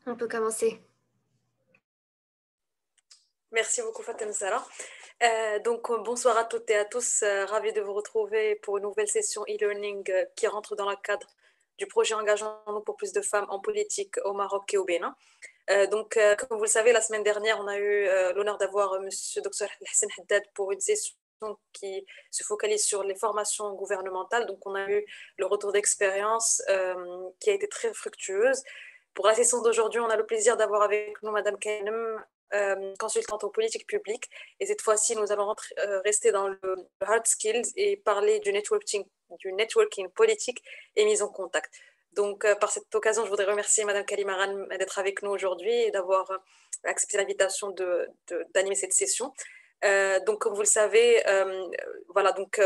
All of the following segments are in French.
On peut commencer. Merci beaucoup Fatem Zara. Bonsoir à toutes et à tous. Ravi de vous retrouver pour une nouvelle session e-learning qui rentre dans le cadre du projet Engageons-nous pour plus de femmes en politique au Maroc et au Bénin. Comme vous le savez, la semaine dernière, on a eu l'honneur d'avoir Monsieur Dr Hassan Haddad pour une session qui se focalise sur les formations gouvernementales. Donc, on a eu le retour d'expérience qui a été très fructueuse. Pour la session d'aujourd'hui, on a le plaisir d'avoir avec nous Madame Kainem, consultante en politique publique. Et cette fois-ci, nous allons rester dans le hard skills et parler du networking politique et mise en contact. Par cette occasion, je voudrais remercier Madame Kalimaran d'être avec nous aujourd'hui et d'avoir accepté l'invitation d'animer cette session. Comme vous le savez,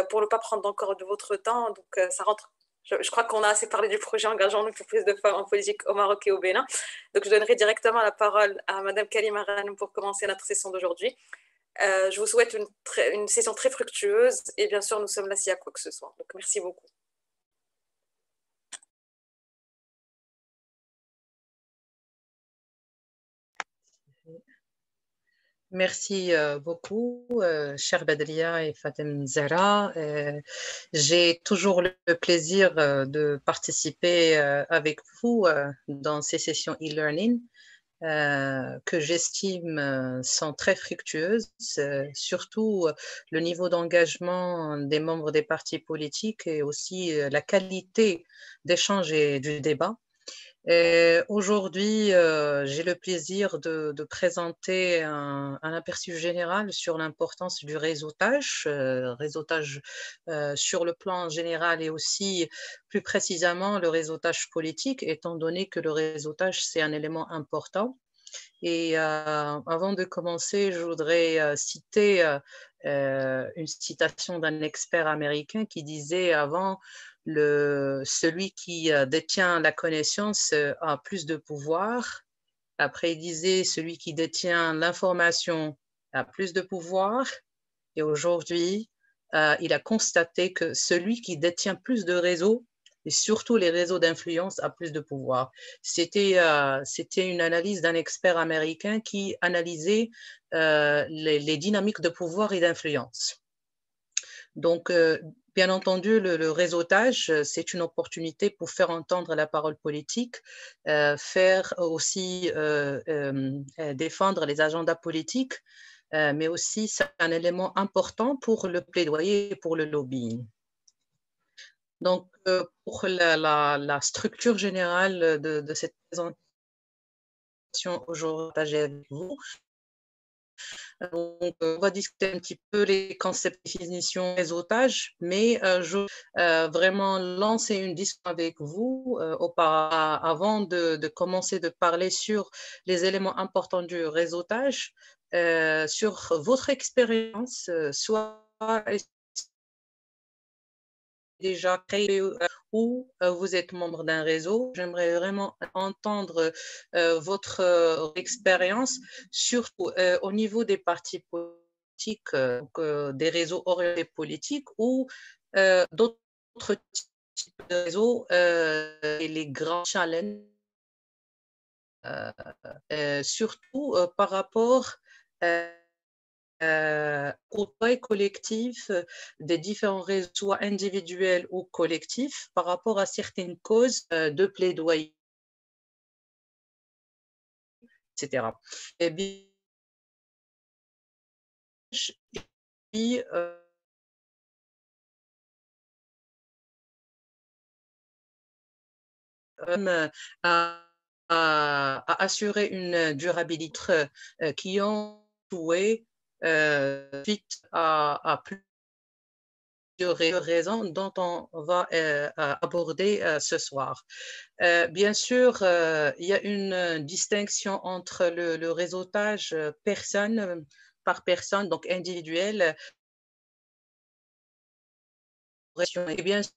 pour ne pas prendre encore de votre temps, ça rentre. Je crois qu'on a assez parlé du projet Engageons-nous pour plus de femmes en politique au Maroc et au Bénin. Donc, je donnerai directement la parole à Madame Kalimaran pour commencer notre session d'aujourd'hui. Je vous souhaite une session très fructueuse et bien sûr, nous sommes là s'il y a quoi que ce soit. Donc, merci beaucoup. Merci beaucoup, chère Badria et Fatem Zahra. J'ai toujours le plaisir de participer avec vous dans ces sessions e-learning que j'estime sont très fructueuses, surtout le niveau d'engagement des membres des partis politiques et aussi la qualité d'échange et du débat. Aujourd'hui, j'ai le plaisir de présenter un aperçu général sur l'importance du réseautage, sur le plan général et aussi plus précisément le réseautage politique, étant donné que le réseautage, c'est un élément important. Et avant de commencer, je voudrais citer une citation d'un expert américain qui disait avant celui qui détient la connaissance a plus de pouvoir. Après, il disait celui qui détient l'information a plus de pouvoir. Et aujourd'hui, il a constaté que celui qui détient plus de réseaux, et surtout les réseaux d'influence, a plus de pouvoir. C'était une analyse d'un expert américain qui analysait les dynamiques de pouvoir et d'influence. Donc, bien entendu, le réseautage, c'est une opportunité pour faire entendre la parole politique, faire aussi défendre les agendas politiques, mais aussi c'est un élément important pour le plaidoyer et pour le lobbying. Donc, pour la structure générale de cette présentation aujourd'hui avec vous, donc, on va discuter un petit peu les concepts de définition réseautage, mais je veux vraiment lancer une discussion avec vous avant de commencer de parler sur les éléments importants du réseautage, sur votre expérience, soit déjà créé ou vous êtes membre d'un réseau. J'aimerais vraiment entendre votre expérience, surtout au niveau des partis politiques, des réseaux orientés politiques ou d'autres types de réseaux et les grands challenges, surtout par rapport au travail collectif des différents réseaux, soit individuels ou collectifs, par rapport à certaines causes de plaidoyer, etc. Et bien, puis, à, à assurer une durabilité qui ont joué suite à plus raisons dont on va aborder ce soir. Bien sûr, il y a une distinction entre le réseautage personne par personne, donc individuel, et bien sûr,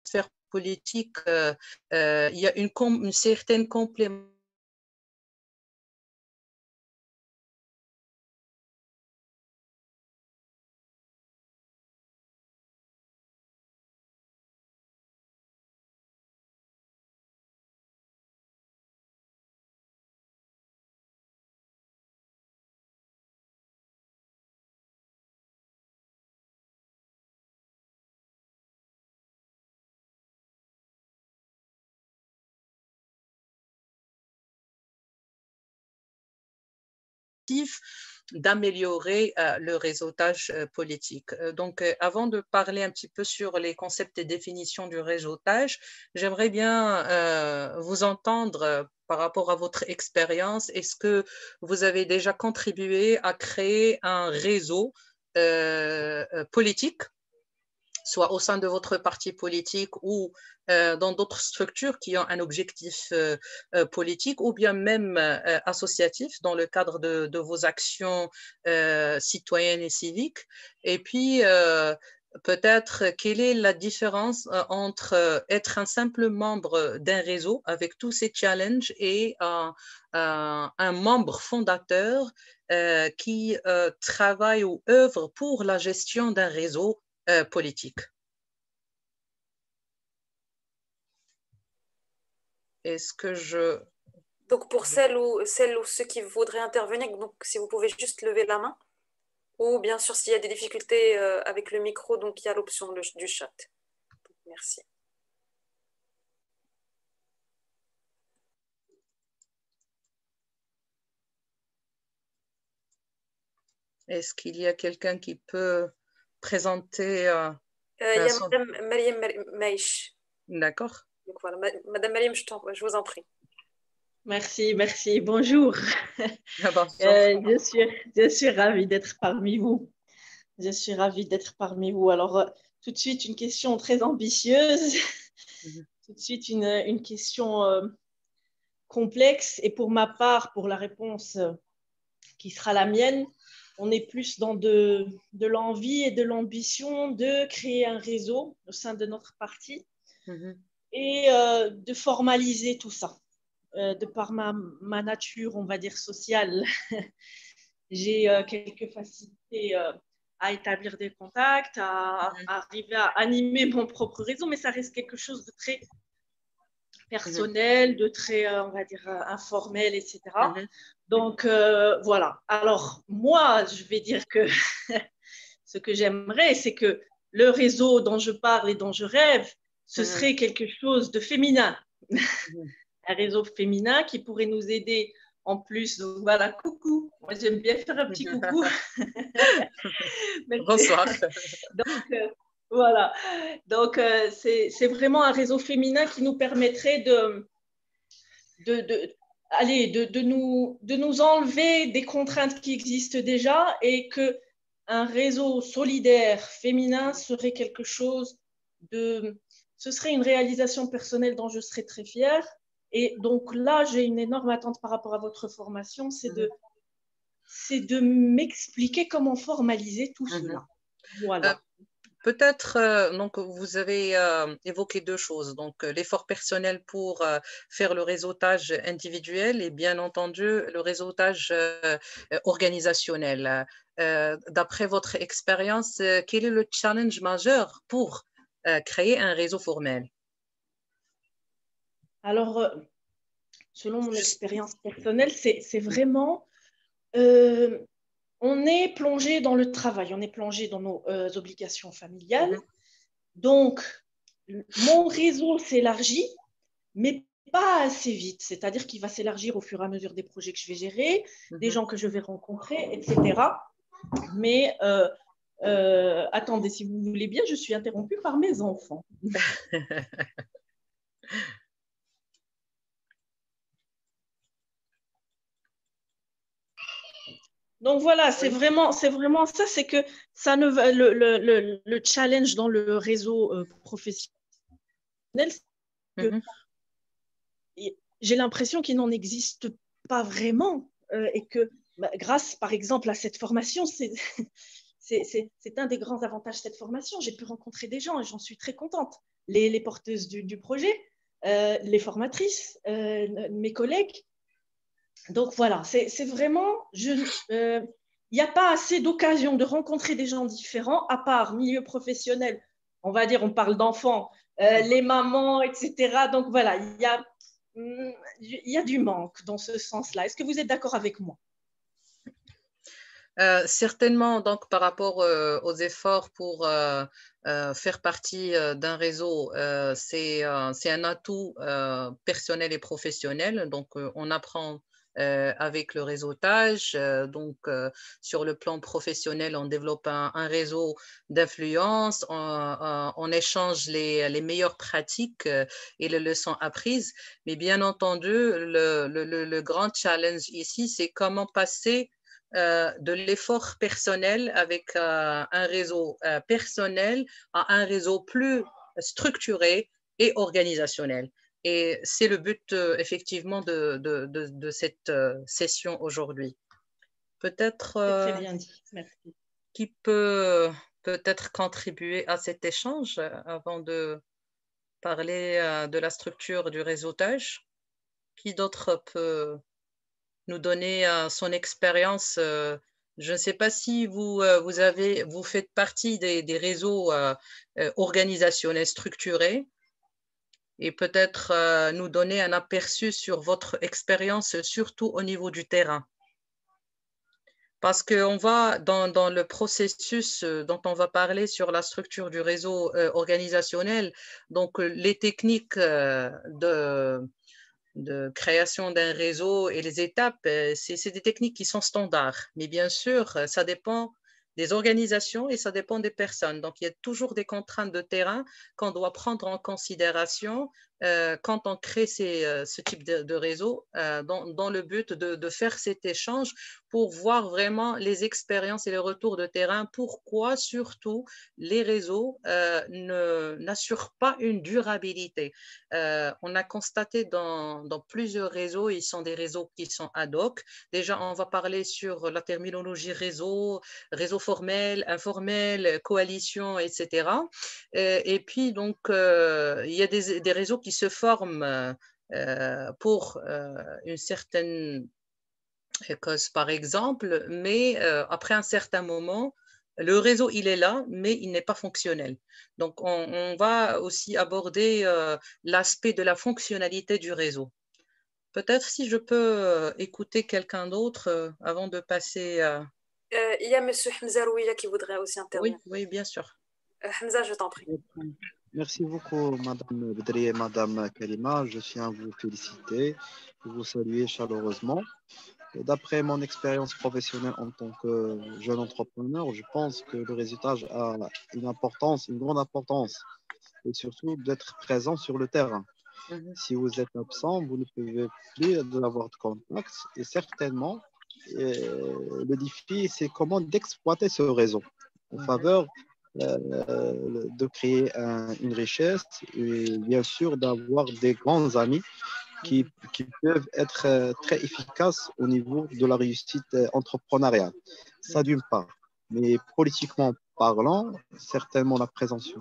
sphère politique, il y a une certaine complémentarité d'améliorer le réseautage politique. Donc, avant de parler un petit peu sur les concepts et définitions du réseautage, j'aimerais bien vous entendre par rapport à votre expérience. Est-ce que vous avez déjà contribué à créer un réseau politique, soit au sein de votre parti politique ou dans d'autres structures qui ont un objectif politique ou bien même associatif dans le cadre de vos actions citoyennes et civiques? Et puis, peut-être, quelle est la différence entre être un simple membre d'un réseau avec tous ces challenges et un membre fondateur qui travaille ou œuvre pour la gestion d'un réseau politique? Est-ce que je... Donc, pour celles ou ceux qui voudraient intervenir, donc, si vous pouvez juste lever la main, ou bien sûr, s'il y a des difficultés avec le micro, donc il y a l'option du chat. Merci. Est-ce qu'il y a quelqu'un qui peut présenter Il y a son... Madame Mariam Maïch. D'accord. Donc voilà, Madame Mariam, je vous en prie. Merci, merci. Bonjour. Bonjour. Je suis ravie d'être parmi vous. Je suis ravie d'être parmi vous. Alors, tout de suite, une question très ambitieuse. Tout de suite, une question complexe. Et pour ma part, pour la réponse qui sera la mienne, on est plus dans de l'envie et de l'ambition de créer un réseau au sein de notre parti et de formaliser tout ça. De par ma nature, on va dire, sociale, j'ai quelques facilités à établir des contacts, à arriver à animer mon propre réseau, mais ça reste quelque chose de très personnel, de très, on va dire, informel, etc. Donc, voilà. Alors, moi, je vais dire que ce que j'aimerais, c'est que le réseau dont je parle et dont je rêve, ce serait quelque chose de féminin. Un réseau féminin qui pourrait nous aider en plus. Donc voilà, coucou. Moi, j'aime bien faire un petit coucou. Bonsoir. Donc, voilà. Donc, c'est vraiment un réseau féminin qui nous permettrait de nous enlever des contraintes qui existent déjà et qu'un réseau solidaire féminin serait quelque chose de... Ce serait une réalisation personnelle dont je serais très fière. Et donc là, j'ai une énorme attente par rapport à votre formation, c'est de m'expliquer comment formaliser tout cela. Voilà. Peut-être, donc, vous avez évoqué deux choses, donc l'effort personnel pour faire le réseautage individuel et bien entendu le réseautage organisationnel. D'après votre expérience, quel est le challenge majeur pour créer un réseau formel? Alors, selon mon expérience personnelle, c'est vraiment... on est plongé dans le travail, on est plongé dans nos obligations familiales. Donc, mon réseau s'élargit, mais pas assez vite. C'est-à-dire qu'il va s'élargir au fur et à mesure des projets que je vais gérer, des gens que je vais rencontrer, etc. Mais attendez, si vous voulez bien, je suis interrompue par mes enfants. Donc voilà, c'est vraiment ça, c'est que ça ne va, le challenge dans le réseau professionnel, c'est que j'ai l'impression qu'il n'en existe pas vraiment et que grâce, par exemple, à cette formation, c'est un des grands avantages de cette formation. J'ai pu rencontrer des gens et j'en suis très contente. Les porteuses du projet, les formatrices, mes collègues. Donc voilà, c'est vraiment, il n'y a pas assez d'occasions de rencontrer des gens différents, à part milieu professionnel, on va dire, on parle d'enfants, les mamans, etc. Donc voilà, il y a du manque dans ce sens-là. Est-ce que vous êtes d'accord avec moi? Certainement, donc par rapport aux efforts pour faire partie d'un réseau, c'est un atout personnel et professionnel. Donc, on apprend avec le réseautage. Donc, sur le plan professionnel, on développe un réseau d'influence, on échange les meilleures pratiques et les leçons apprises. Mais bien entendu, le grand challenge ici, c'est comment passer de l'effort personnel avec un réseau personnel à un réseau plus structuré et organisationnel. Et c'est le but effectivement de cette session aujourd'hui. Peut-être C'est très bien dit. Merci. qui peut peut-être contribuer à cet échange avant de parler de la structure du réseautage. Qui d'autre peut nous donner son expérience? Je ne sais pas si vous faites partie des réseaux organisationnels structurés et peut-être nous donner un aperçu sur votre expérience, surtout au niveau du terrain. Parce qu'on va dans le processus dont on va parler sur la structure du réseau organisationnel, donc les techniques de création d'un réseau et les étapes, c'est des techniques qui sont standards. Mais bien sûr, ça dépend des organisations et ça dépend des personnes. Donc, il y a toujours des contraintes de terrain qu'on doit prendre en considération quand on crée ce type de réseau dans le but de faire cet échange pour voir vraiment les expériences et les retours de terrain. Pourquoi surtout les réseaux n'assurent pas une durabilité. On a constaté dans plusieurs réseaux, ils sont des réseaux qui sont ad hoc. Déjà, on va parler sur la terminologie réseau, réseau formel, informel, coalition, etc. Et puis, donc, il y a des réseaux qui se forment pour une certaine cause, par exemple, mais après un certain moment, le réseau, il est là, mais il n'est pas fonctionnel. Donc, on va aussi aborder l'aspect de la fonctionnalité du réseau. Peut-être si je peux écouter quelqu'un d'autre avant de passer. Il y a Monsieur Hamza Rouia qui voudrait aussi Oui, intervenir. oui, bien sûr. Hamza, je t'en prie. Merci beaucoup, Madame Bedri et Madame Kalima. Je tiens à vous féliciter, vous saluer chaleureusement. D'après mon expérience professionnelle en tant que jeune entrepreneur, je pense que le réseautage a une importance, une grande importance, et surtout d'être présent sur le terrain. Si vous êtes absent, vous ne pouvez plus avoir de contact, et certainement, le défi, c'est comment d'exploiter ce réseau en faveur de créer une richesse et bien sûr d'avoir des grands amis qui peuvent être très efficaces au niveau de la réussite entrepreneuriale. Ça d'une part. Mais politiquement parlant, certainement la présence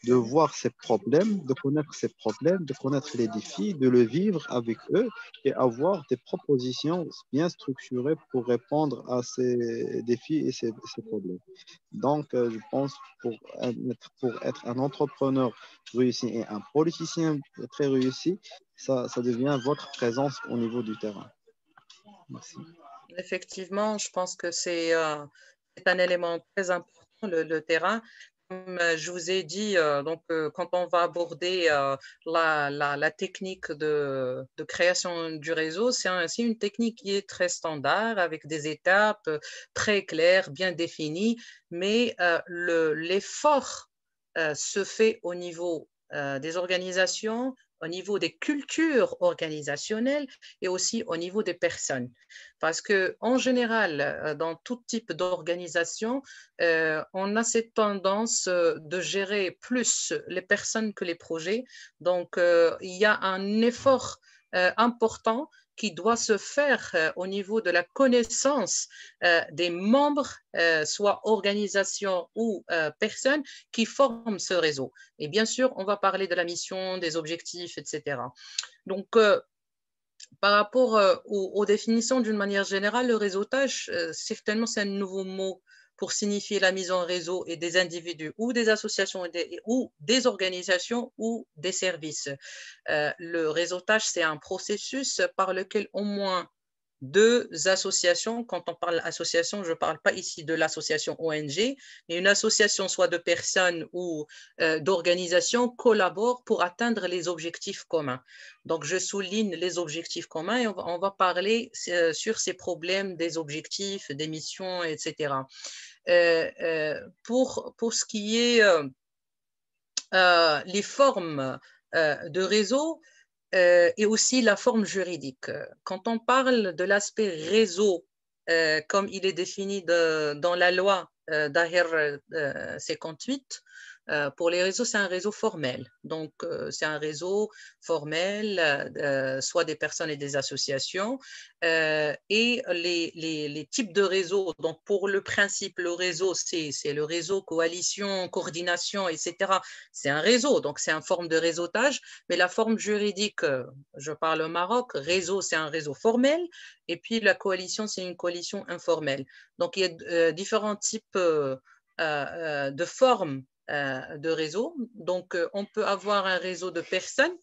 de voir ces problèmes, de connaître les défis, de le vivre avec eux et avoir des propositions bien structurées pour répondre à ces défis et ces problèmes. Donc, je pense pour être un entrepreneur réussi et un politicien très réussi, ça devient votre présence au niveau du terrain. Merci. Effectivement, je pense que c'est un élément très important, le terrain. Comme je vous ai dit, donc, quand on va aborder la technique de création du réseau, c'est une technique qui est très standard, avec des étapes très claires, bien définies, mais l'effort se fait au niveau des organisations, au niveau des cultures organisationnelles et aussi au niveau des personnes. Parce qu'en général, dans tout type d'organisation, on a cette tendance de gérer plus les personnes que les projets. Donc, il y a un effort important qui doit se faire au niveau de la connaissance des membres, soit organisations ou personnes qui forment ce réseau. Et bien sûr, on va parler de la mission, des objectifs, etc. Donc, par rapport aux définitions d'une manière générale, le réseautage, certainement, c'est un nouveau mot pour signifier la mise en réseau et des individus ou des associations ou des organisations ou des services. Le réseautage, c'est un processus par lequel au moins deux associations. Quand on parle association, je ne parle pas ici de l'association ONG, mais une association soit de personnes ou d'organisations collaborent pour atteindre les objectifs communs. Donc, je souligne les objectifs communs et on va parler sur ces problèmes des objectifs, des missions, etc. Pour ce qui est les formes de réseau, et aussi la forme juridique. Quand on parle de l'aspect réseau, comme il est défini dans la loi Daher 58, pour les réseaux, c'est un réseau formel. Donc, c'est un réseau formel, soit des personnes et des associations. Et les types de réseaux, donc pour le principe, le réseau, c'est le réseau, coalition, coordination, etc. C'est un réseau, donc c'est une forme de réseautage. Mais la forme juridique, je parle au Maroc, réseau, c'est un réseau formel. Et puis la coalition, c'est une coalition informelle. Donc, il y a différents types de formes de réseau. Donc, on peut avoir un réseau de personnes,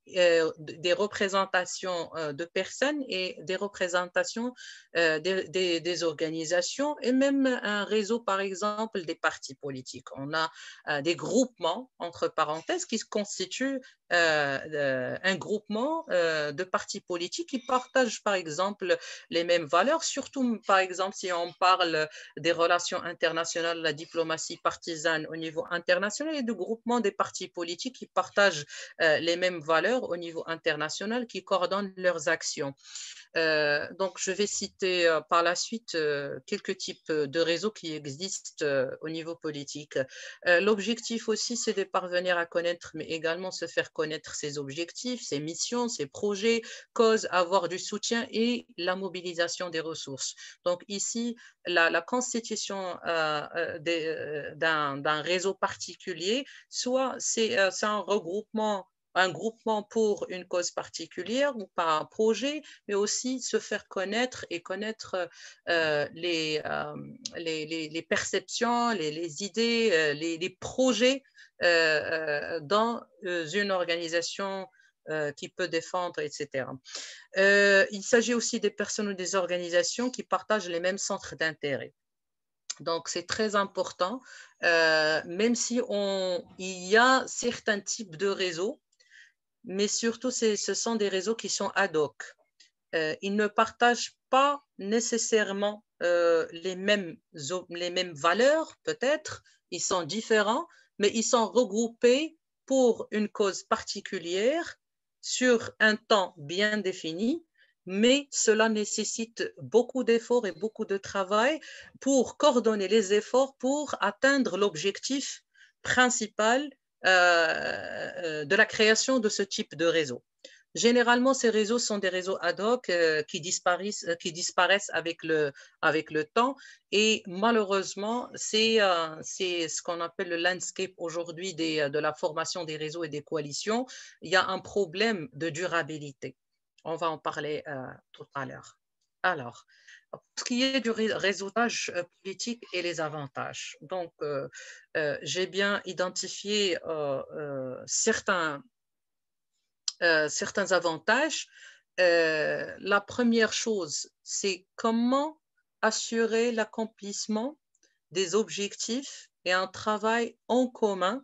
des représentations de personnes et des représentations des organisations et même un réseau, par exemple, des partis politiques. On a des groupements, entre parenthèses, qui se constituent un groupement de partis politiques qui partagent, par exemple, les mêmes valeurs, surtout, par exemple, si on parle des relations internationales, la diplomatie partisane au niveau international et du groupement des partis politiques qui partagent les mêmes valeurs au niveau international, qui coordonnent leurs actions. Donc, je vais citer par la suite quelques types de réseaux qui existent au niveau politique. L'objectif aussi, c'est de parvenir à connaître, mais également se faire connaître ses objectifs, ses missions, ses projets, causes, avoir du soutien et la mobilisation des ressources. Donc, ici, la constitution d'un réseau particulier, soit c'est un regroupement, un groupement pour une cause particulière ou par un projet, mais aussi se faire connaître et connaître les perceptions, les idées, les projets dans une organisation qui peut défendre, etc. Il s'agit aussi des personnes ou des organisations qui partagent les mêmes centres d'intérêt. Donc, c'est très important, même si il y a certains types de réseaux, mais surtout, ce sont des réseaux qui sont ad hoc. Ils ne partagent pas nécessairement les mêmes valeurs, peut-être. Ils sont différents, mais ils sont regroupés pour une cause particulière sur un temps bien défini. Mais cela nécessite beaucoup d'efforts et beaucoup de travail pour coordonner les efforts pour atteindre l'objectif principal de la création de ce type de réseau. Généralement, ces réseaux sont des réseaux ad hoc qui disparaissent avec le temps et malheureusement, c'est ce qu'on appelle le landscape aujourd'hui de la formation des réseaux et des coalitions. Il y a un problème de durabilité. On va en parler tout à l'heure. Alors, pour ce qui est du réseautage politique et les avantages, donc j'ai bien identifié certains avantages. La première chose, c'est comment assurer l'accomplissement des objectifs et un travail en commun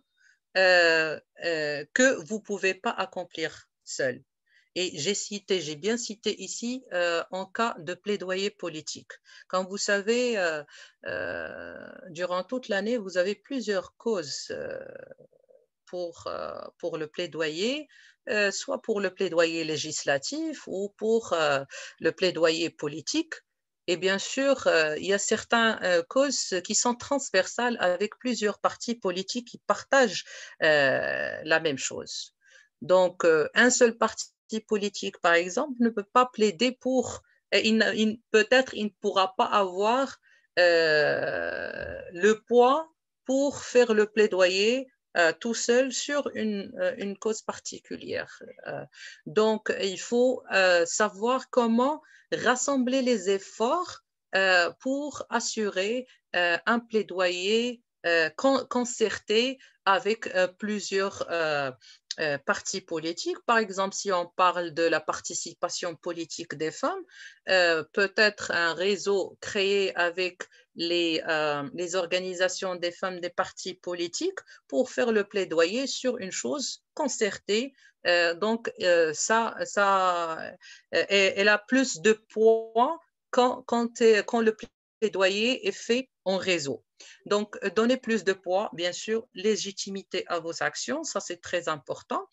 que vous ne pouvez pas accomplir seul. Et j'ai bien cité ici en cas de plaidoyer politique. Comme vous savez, durant toute l'année, vous avez plusieurs causes pour le plaidoyer, soit pour le plaidoyer législatif ou pour le plaidoyer politique. Et bien sûr, il y a certaines causes qui sont transversales avec plusieurs partis politiques qui partagent la même chose. Donc, un seul parti politique, par exemple, ne peut pas plaider pour, peut-être il ne pourra pas avoir le poids pour faire le plaidoyer tout seul sur une cause particulière. Donc, il faut savoir comment rassembler les efforts pour assurer un plaidoyer concerté avec plusieurs partis politiques. Par exemple, si on parle de la participation politique des femmes, peut-être un réseau créé avec les organisations des femmes des partis politiques pour faire le plaidoyer sur une chose concertée. Donc, elle a plus de poids quand le plaidoyer est fait en réseau. Donc, donner plus de poids, bien sûr, légitimité à vos actions, ça c'est très important.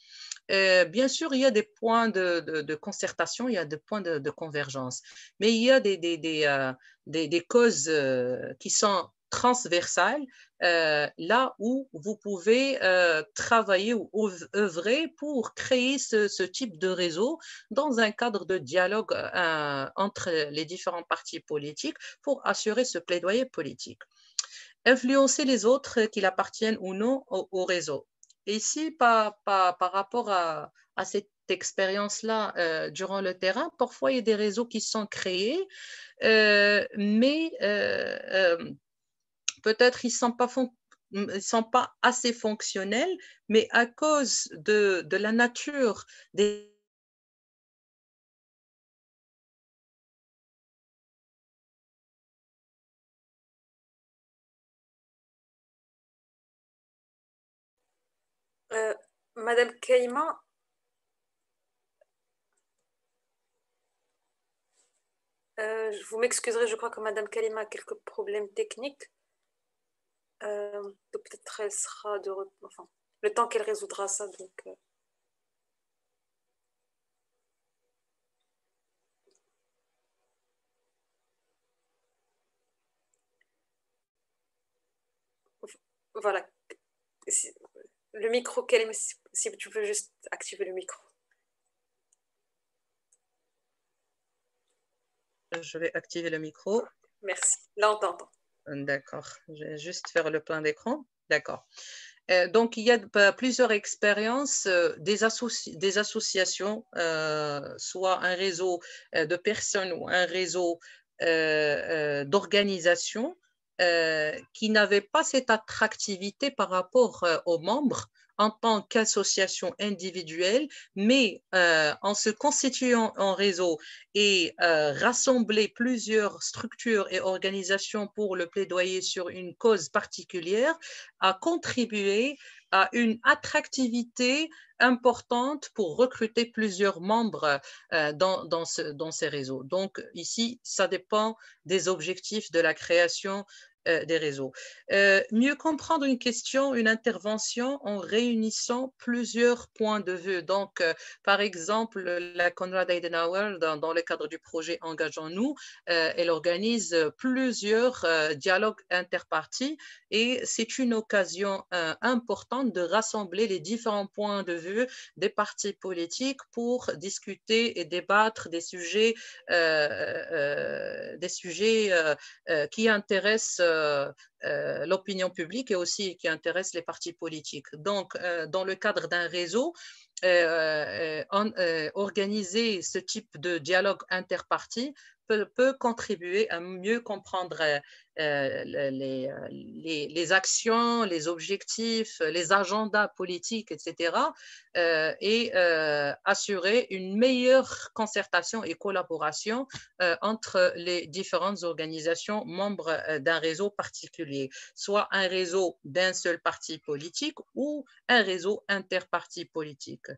Bien sûr, il y a des points de concertation, il y a des points de convergence, mais il y a des causes qui sont transversales, là où vous pouvez travailler ou œuvrer pour créer ce type de réseau dans un cadre de dialogue entre les différents partis politiques pour assurer ce plaidoyer politique. Influencer les autres qu'ils appartiennent ou non au réseau. Et ici, par rapport à cette expérience-là durant le terrain, parfois il y a des réseaux qui sont créés, mais peut-être ils ne sont pas assez fonctionnels, mais à cause de la nature des Madame Kaima, vous m'excuserez, je crois que Madame Kalima a quelques problèmes techniques. Peut-être elle sera enfin, le temps qu'elle résoudra ça. Donc, voilà. Le micro, Kalima, si tu peux juste activer le micro. Je vais activer le micro. Merci. Là, on t'entend. D'accord. Je vais juste faire le plein d'écran. D'accord. Donc, il y a plusieurs expériences des associations, soit un réseau de personnes ou un réseau d'organisations qui n'avaient pas cette attractivité par rapport aux membres en tant qu'association individuelle, mais en se constituant en réseau et rassembler plusieurs structures et organisations pour le plaidoyer sur une cause particulière, a contribué à une attractivité importante pour recruter plusieurs membres dans ces réseaux. Donc ici, ça dépend des objectifs de la création des réseaux. Mieux comprendre une question, une intervention en réunissant plusieurs points de vue. Donc, par exemple, la Konrad Adenauer, dans le cadre du projet Engageons-nous, elle organise plusieurs dialogues interpartis et c'est une occasion importante de rassembler les différents points de vue des partis politiques pour discuter et débattre des sujets qui intéressent l'opinion publique et aussi qui intéressent les partis politiques. Donc, dans le cadre d'un réseau, organiser ce type de dialogue interparti peut contribuer à mieux comprendre les actions, les objectifs, les agendas politiques, etc., et assurer une meilleure concertation et collaboration entre les différentes organisations membres d'un réseau particulier, soit un réseau d'un seul parti politique ou un réseau interparti politique.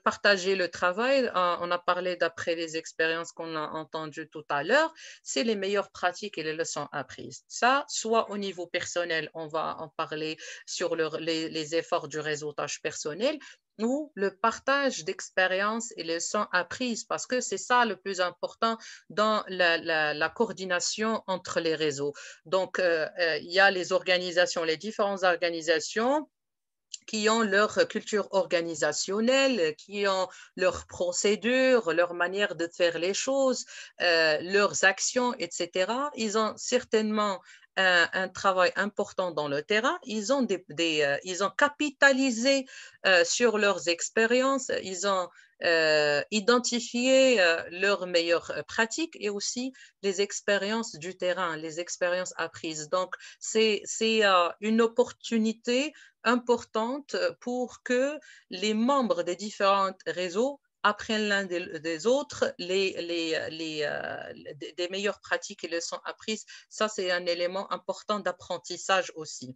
Partager le travail, on a parlé d'après les expériences qu'on a entendues tout à l'heure, c'est les meilleures pratiques et les leçons apprises. Ça, soit au niveau personnel, on va en parler sur les efforts du réseautage personnel, ou le partage d'expériences et leçons apprises, parce que c'est ça le plus important dans la coordination entre les réseaux. Donc, il y a les organisations, les différentes organisations qui ont leur culture organisationnelle, qui ont leurs procédures, leur manière de faire les choses, leurs actions, etc. Ils ont certainement un travail important dans le terrain. Ils ont capitalisé sur leurs expériences. Ils ont identifier leurs meilleures pratiques et aussi les expériences du terrain, les expériences apprises. Donc, c'est une opportunité importante pour que les membres des différents réseaux apprennent l'un des autres des meilleures pratiques et leçons apprises. Ça, c'est un élément important d'apprentissage aussi.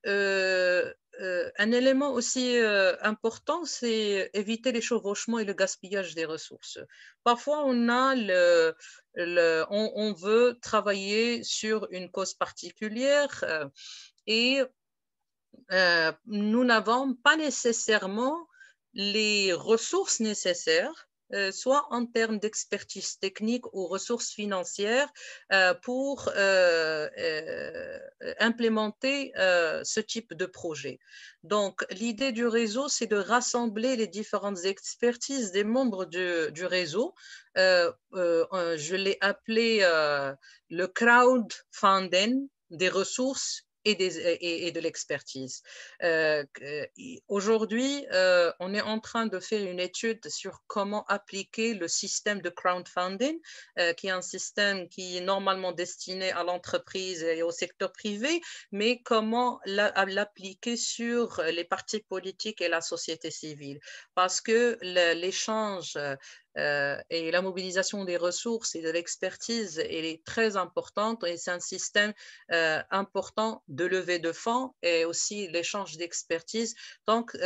Un élément aussi important, c'est éviter les chevauchements et le gaspillage des ressources. Parfois, on veut travailler sur une cause particulière et nous n'avons pas nécessairement les ressources nécessaires, soit en termes d'expertise technique ou ressources financières, pour implémenter ce type de projet. Donc, l'idée du réseau, c'est de rassembler les différentes expertises des membres du réseau. Je l'ai appelé le crowdfunding des ressources et de l'expertise. Aujourd'hui, on est en train de faire une étude sur comment appliquer le système de crowdfunding, qui est un système qui est normalement destiné à l'entreprise et au secteur privé, mais comment l'appliquer sur les partis politiques et la société civile. Parce que l'échange et la mobilisation des ressources et de l'expertise est très importante et c'est un système important de levée de fonds et aussi l'échange d'expertise. Donc,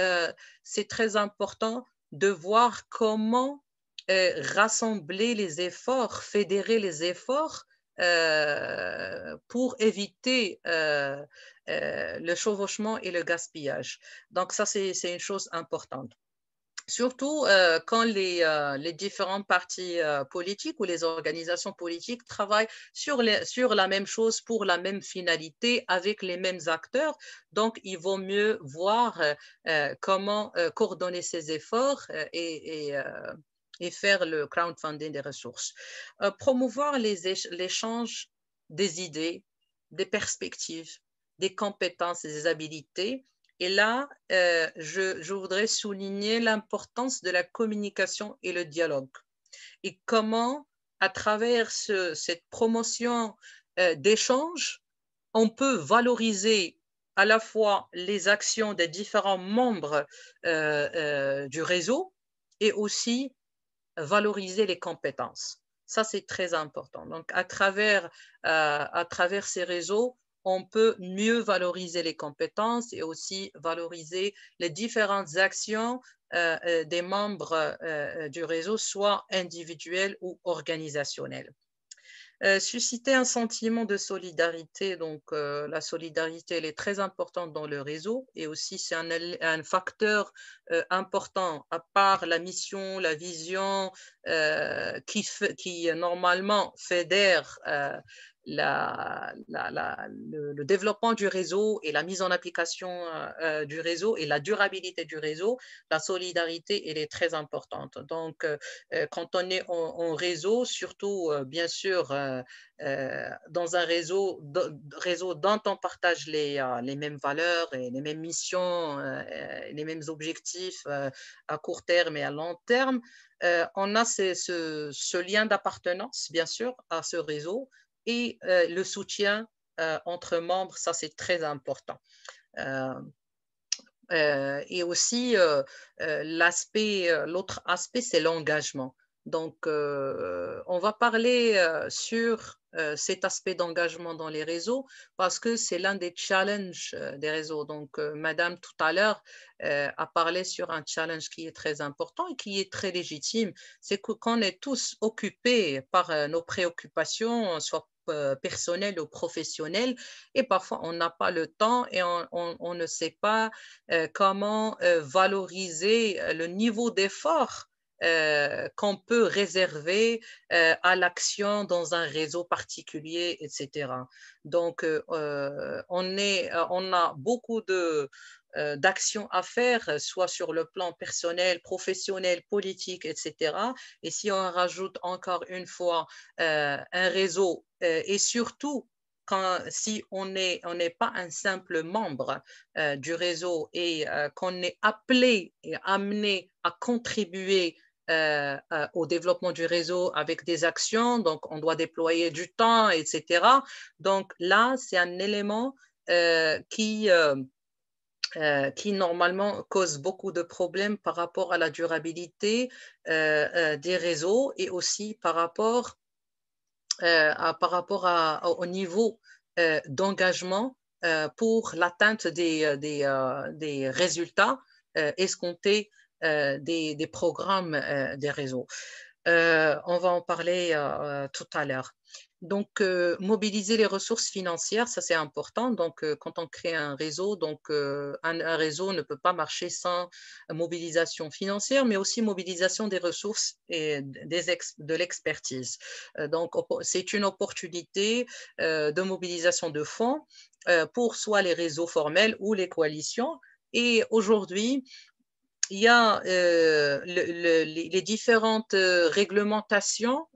c'est très important de voir comment rassembler les efforts, fédérer les efforts pour éviter le chevauchement et le gaspillage. Donc, ça, c'est une chose importante. Surtout quand les différents partis politiques ou les organisations politiques travaillent sur la même chose pour la même finalité avec les mêmes acteurs. Donc, il vaut mieux voir comment coordonner ces efforts et faire le crowdfunding des ressources. Promouvoir l'échange des idées, des perspectives, des compétences et des habilités. Et là, je voudrais souligner l'importance de la communication et le dialogue. Et comment, à travers cette promotion d'échange, on peut valoriser à la fois les actions des différents membres du réseau et aussi valoriser les compétences. Ça, c'est très important. Donc, à travers ces réseaux, on peut mieux valoriser les compétences et aussi valoriser les différentes actions des membres du réseau, soit individuelles ou organisationnelles. Susciter un sentiment de solidarité. Donc, la solidarité, elle est très importante dans le réseau et aussi c'est un facteur important, à part la mission, la vision qui normalement fédère le développement du réseau et la mise en application du réseau et la durabilité du réseau. La solidarité, elle est très importante. Donc, quand on est en réseau, surtout, bien sûr, dans un réseau dont on partage les mêmes valeurs et les mêmes missions, les mêmes objectifs à court terme et à long terme, on a ce lien d'appartenance, bien sûr, à ce réseau et le soutien entre membres, ça c'est très important. Et aussi, l'autre aspect, c'est l'engagement. Donc, on va parler sur cet aspect d'engagement dans les réseaux parce que c'est l'un des challenges des réseaux. Donc, Madame, tout à l'heure, a parlé sur un challenge qui est très important et qui est très légitime. C'est qu'on est tous occupés par nos préoccupations, soit personnelles ou professionnelles, et parfois on n'a pas le temps et on ne sait pas comment valoriser le niveau d'effort qu'on peut réserver à l'action dans un réseau particulier, etc. Donc, on a beaucoup d'actions à faire, soit sur le plan personnel, professionnel, politique, etc. Et si on rajoute encore une fois un réseau et surtout si on n'est pas un simple membre du réseau et qu'on est appelé et amené à contribuer au développement du réseau avec des actions, donc on doit déployer du temps, etc. Donc là, c'est un élément qui normalement cause beaucoup de problèmes par rapport à la durabilité des réseaux et aussi par rapport au niveau d'engagement pour l'atteinte des résultats escomptés des programmes des réseaux. On va en parler tout à l'heure. Donc, mobiliser les ressources financières, ça c'est important. Donc, quand on crée un réseau, donc un réseau ne peut pas marcher sans mobilisation financière, mais aussi mobilisation des ressources et de l'expertise. Donc, c'est une opportunité de mobilisation de fonds pour soit les réseaux formels ou les coalitions. Et aujourd'hui, il y a les différentes réglementations,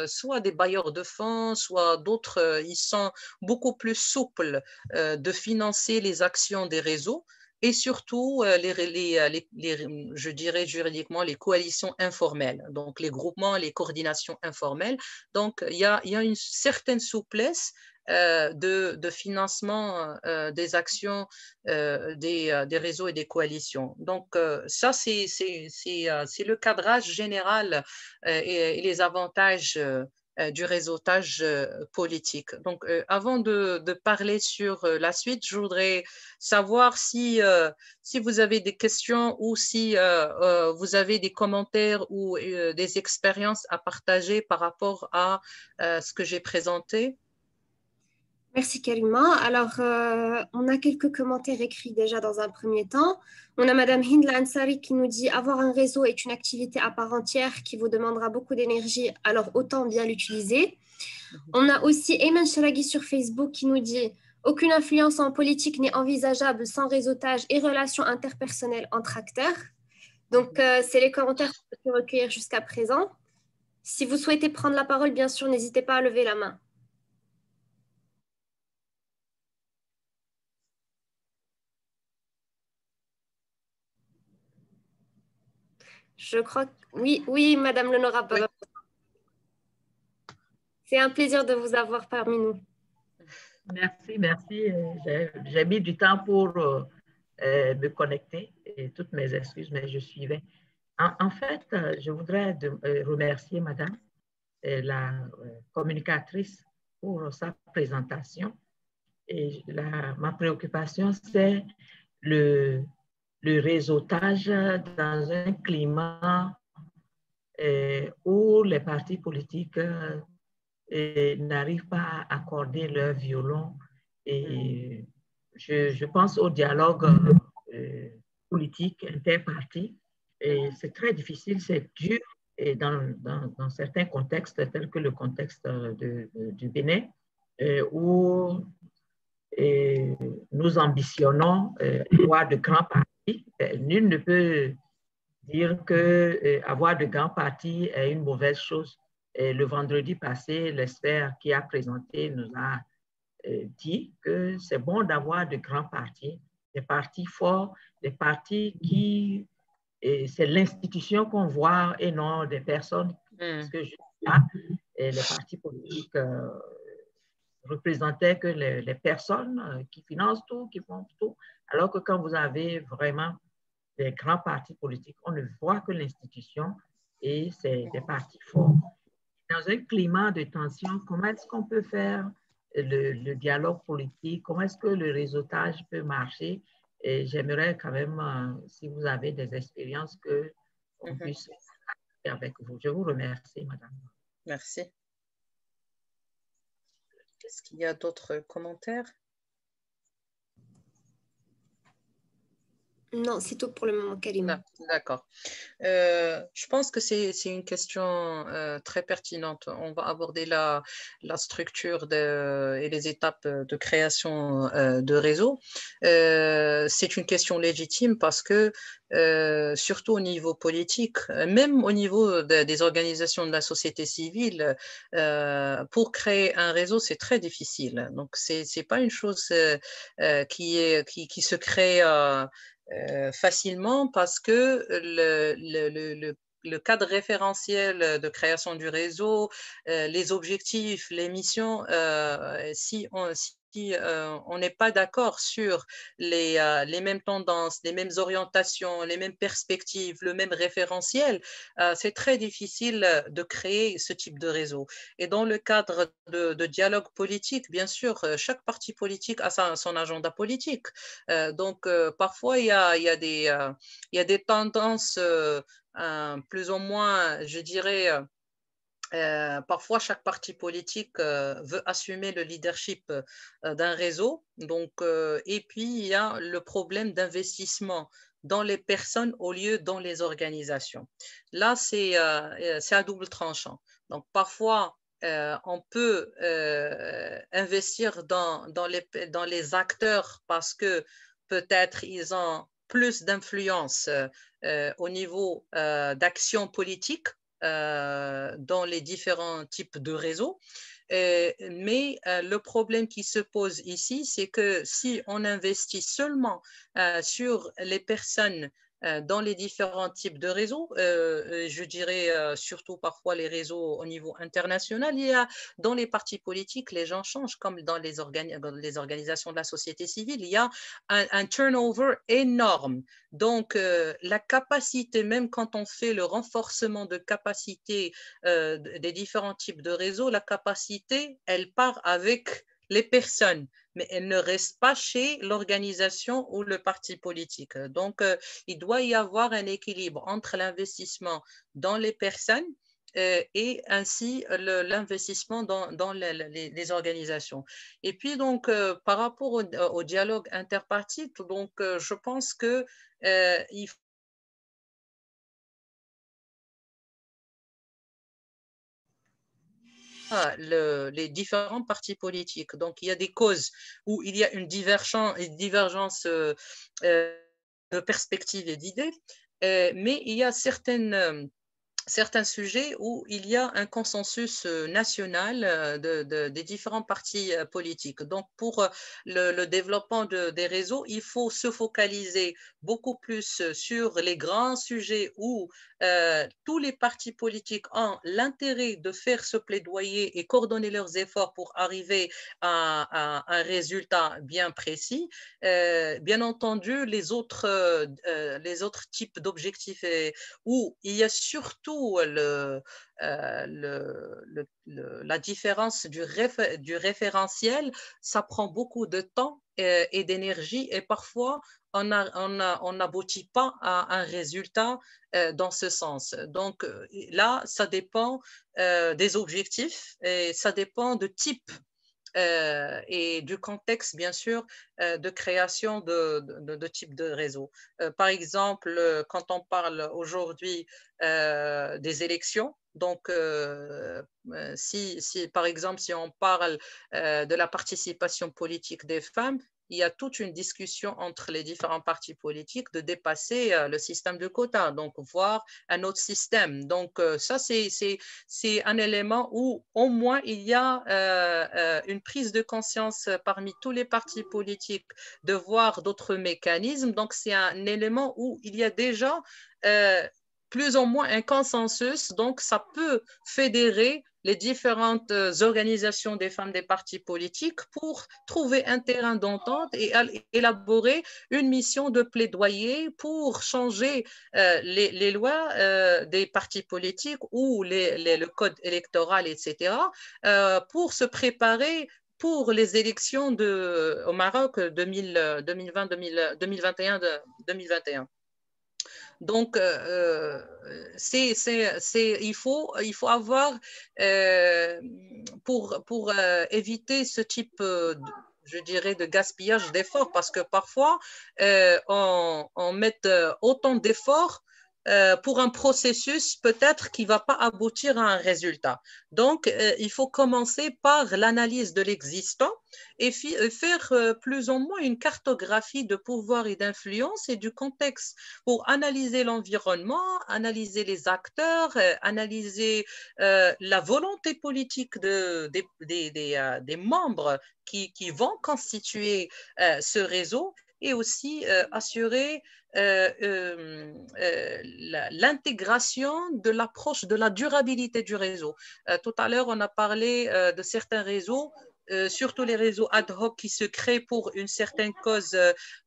soit des bailleurs de fonds, soit d'autres, ils sont beaucoup plus souples de financer les actions des réseaux et surtout, je dirais juridiquement, les coalitions informelles, donc les groupements, les coordinations informelles. Donc, il y a une certaine souplesse de financement des actions des réseaux et des coalitions. Donc, ça, c'est le cadrage général et les avantages du réseautage politique. Donc, avant de parler sur la suite, je voudrais savoir si vous avez des questions ou si vous avez des commentaires ou des expériences à partager par rapport à ce que j'ai présenté. Merci Karima. Alors, on a quelques commentaires écrits déjà dans un premier temps. On a Madame Hind Ansari qui nous dit « Avoir un réseau est une activité à part entière qui vous demandera beaucoup d'énergie, alors autant bien l'utiliser. » On a aussi Ayman Sharagi sur Facebook qui nous dit « Aucune influence en politique n'est envisageable sans réseautage et relations interpersonnelles entre acteurs. » Donc, c'est les commentaires qu'on peut recueillir jusqu'à présent. Si vous souhaitez prendre la parole, bien sûr, n'hésitez pas à lever la main. Je crois que oui, Madame l'honorable. Oui. C'est un plaisir de vous avoir parmi nous. Merci. J'ai mis du temps pour me connecter et toutes mes excuses, mais je suivais. En fait, je voudrais remercier Madame la communicatrice pour sa présentation. Et ma préoccupation, c'est le réseautage dans un climat où les partis politiques n'arrivent pas à accorder leur violon. Et je pense au dialogue politique interparti. Et c'est très difficile, c'est dur et dans certains contextes, tels que le contexte du Bénin, où nous ambitionnons avoir de grands partis. Nul ne peut dire qu'avoir de grands partis est une mauvaise chose. Et le vendredi passé, l'expert qui a présenté nous a dit que c'est bon d'avoir de grands partis, des partis forts, des partis qui... c'est l'institution qu'on voit et non des personnes. Parce que là, les partis politiques représentaient que les personnes qui financent tout, qui font tout, alors que quand vous avez vraiment des grands partis politiques, on ne voit que l'institution et c'est des partis forts. Dans un climat de tension, comment est-ce qu'on peut faire le dialogue politique? Comment est-ce que le réseautage peut marcher? Et j'aimerais quand même, si vous avez des expériences, qu'on puisse faire avec vous. Je vous remercie, Madame. Merci. Est-ce qu'il y a d'autres commentaires? Non, c'est tout pour le moment, Karima. D'accord. Je pense que c'est une question très pertinente. On va aborder la structure et les étapes de création de réseau. C'est une question légitime parce que, surtout au niveau politique, même au niveau des organisations de la société civile, pour créer un réseau, c'est très difficile. Donc, c'est pas une chose qui se crée facilement parce que le cadre référentiel de création du réseau, les objectifs, les missions, si on n'est pas d'accord sur les mêmes tendances, les mêmes orientations, les mêmes perspectives, le même référentiel, c'est très difficile de créer ce type de réseau. Et dans le cadre de dialogue politique, bien sûr, chaque parti politique a son agenda politique. Donc, parfois, il y a des tendances plus ou moins, je dirais, parfois, chaque parti politique veut assumer le leadership d'un réseau. Donc, et puis, il y a le problème d'investissement dans les personnes au lieu dans les organisations. Là, c'est à double tranchant. Donc, parfois, on peut investir dans les acteurs parce que peut-être ils ont plus d'influence au niveau d'action politique dans les différents types de réseaux. Mais le problème qui se pose ici, c'est que si on investit seulement sur les personnes dans les différents types de réseaux, je dirais surtout parfois les réseaux au niveau international, il y a dans les partis politiques, les gens changent comme dans les organisations de la société civile, il y a un turnover énorme. Donc, la capacité, même quand on fait le renforcement de capacité des différents types de réseaux, la capacité, elle part avec les personnes, mais elle ne reste pas chez l'organisation ou le parti politique. Donc, il doit y avoir un équilibre entre l'investissement dans les personnes et ainsi l'investissement dans les organisations. Et puis, donc, par rapport au dialogue interpartite, donc, je pense que il faut les différents partis politiques. Donc, il y a des causes où il y a une divergence de perspectives et d'idées, mais il y a certains sujets où il y a un consensus national des différents partis politiques. Donc, pour le développement des réseaux, il faut se focaliser beaucoup plus sur les grands sujets où tous les partis politiques ont l'intérêt de faire ce plaidoyer et coordonner leurs efforts pour arriver à un résultat bien précis. Bien entendu, les autres types d'objectifs où il y a surtout la différence du référentiel, ça prend beaucoup de temps et d'énergie et parfois on n'aboutit pas à un résultat dans ce sens. Donc là, ça dépend des objectifs et ça dépend de type et du contexte, bien sûr, de création de type de réseau. Par exemple, quand on parle aujourd'hui des élections, donc, par exemple, si on parle de la participation politique des femmes, il y a toute une discussion entre les différents partis politiques de dépasser le système de quotas, donc voir un autre système. Donc, ça, c'est un élément où au moins il y a une prise de conscience parmi tous les partis politiques de voir d'autres mécanismes. Donc, c'est un élément où il y a déjà plus ou moins un consensus. Donc, ça peut fédérer les différentes organisations des femmes des partis politiques pour trouver un terrain d'entente et élaborer une mission de plaidoyer pour changer les lois des partis politiques ou le code électoral, etc., pour se préparer pour les élections au Maroc 2021. Donc, il faut avoir, pour éviter ce type, je dirais, de gaspillage d'efforts, parce que parfois, on met autant d'efforts pour un processus peut-être qui ne va pas aboutir à un résultat. Donc, il faut commencer par l'analyse de l'existant et faire plus ou moins une cartographie de pouvoir et d'influence et du contexte pour analyser l'environnement, analyser les acteurs, analyser la volonté politique des membres qui vont constituer ce réseau et aussi assurer l'intégration de l'approche de la durabilité du réseau. Tout à l'heure, on a parlé de certains réseaux, surtout les réseaux ad hoc qui se créent pour une certaine cause,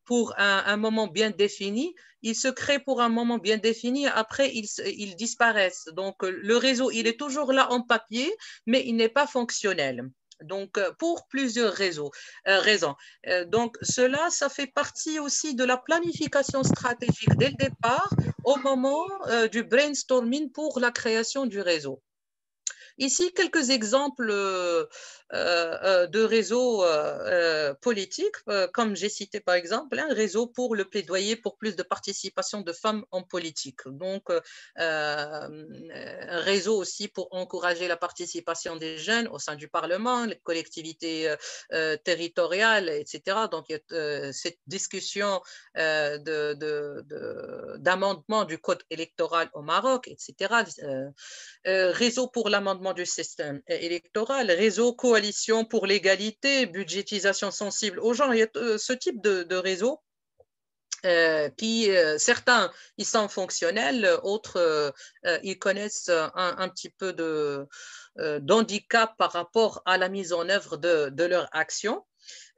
pour un moment bien défini. Ils se créent pour un moment bien défini, après ils disparaissent. Donc le réseau, il est toujours là en papier, mais il n'est pas fonctionnel. Donc, pour plusieurs raisons. Donc, cela, ça fait partie aussi de la planification stratégique dès le départ, au moment du brainstorming pour la création du réseau. Ici, quelques exemples de réseaux politiques, comme j'ai cité par exemple un réseau pour le plaidoyer pour plus de participation de femmes en politique. Donc, un réseau aussi pour encourager la participation des jeunes au sein du Parlement, les collectivités territoriales, etc. Donc, il y a cette discussion d'amendement du code électoral au Maroc, etc. Réseau pour l'amendement du système électoral, réseau coalition pour l'égalité, budgétisation sensible aux gens. Il y a ce type de réseau qui, certains, ils sont fonctionnels, autres, ils connaissent un petit peu d'handicap par rapport à la mise en œuvre de leur action.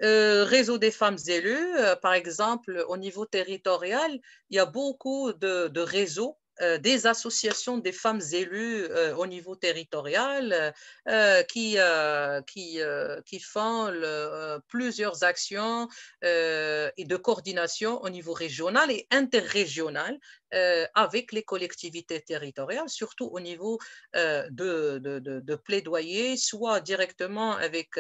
Réseau des femmes élues, par exemple, au niveau territorial, il y a beaucoup de réseaux, des associations des femmes élues au niveau territorial qui font plusieurs actions et de coordination au niveau régional et interrégional avec les collectivités territoriales, surtout au niveau de plaidoyer, soit directement avec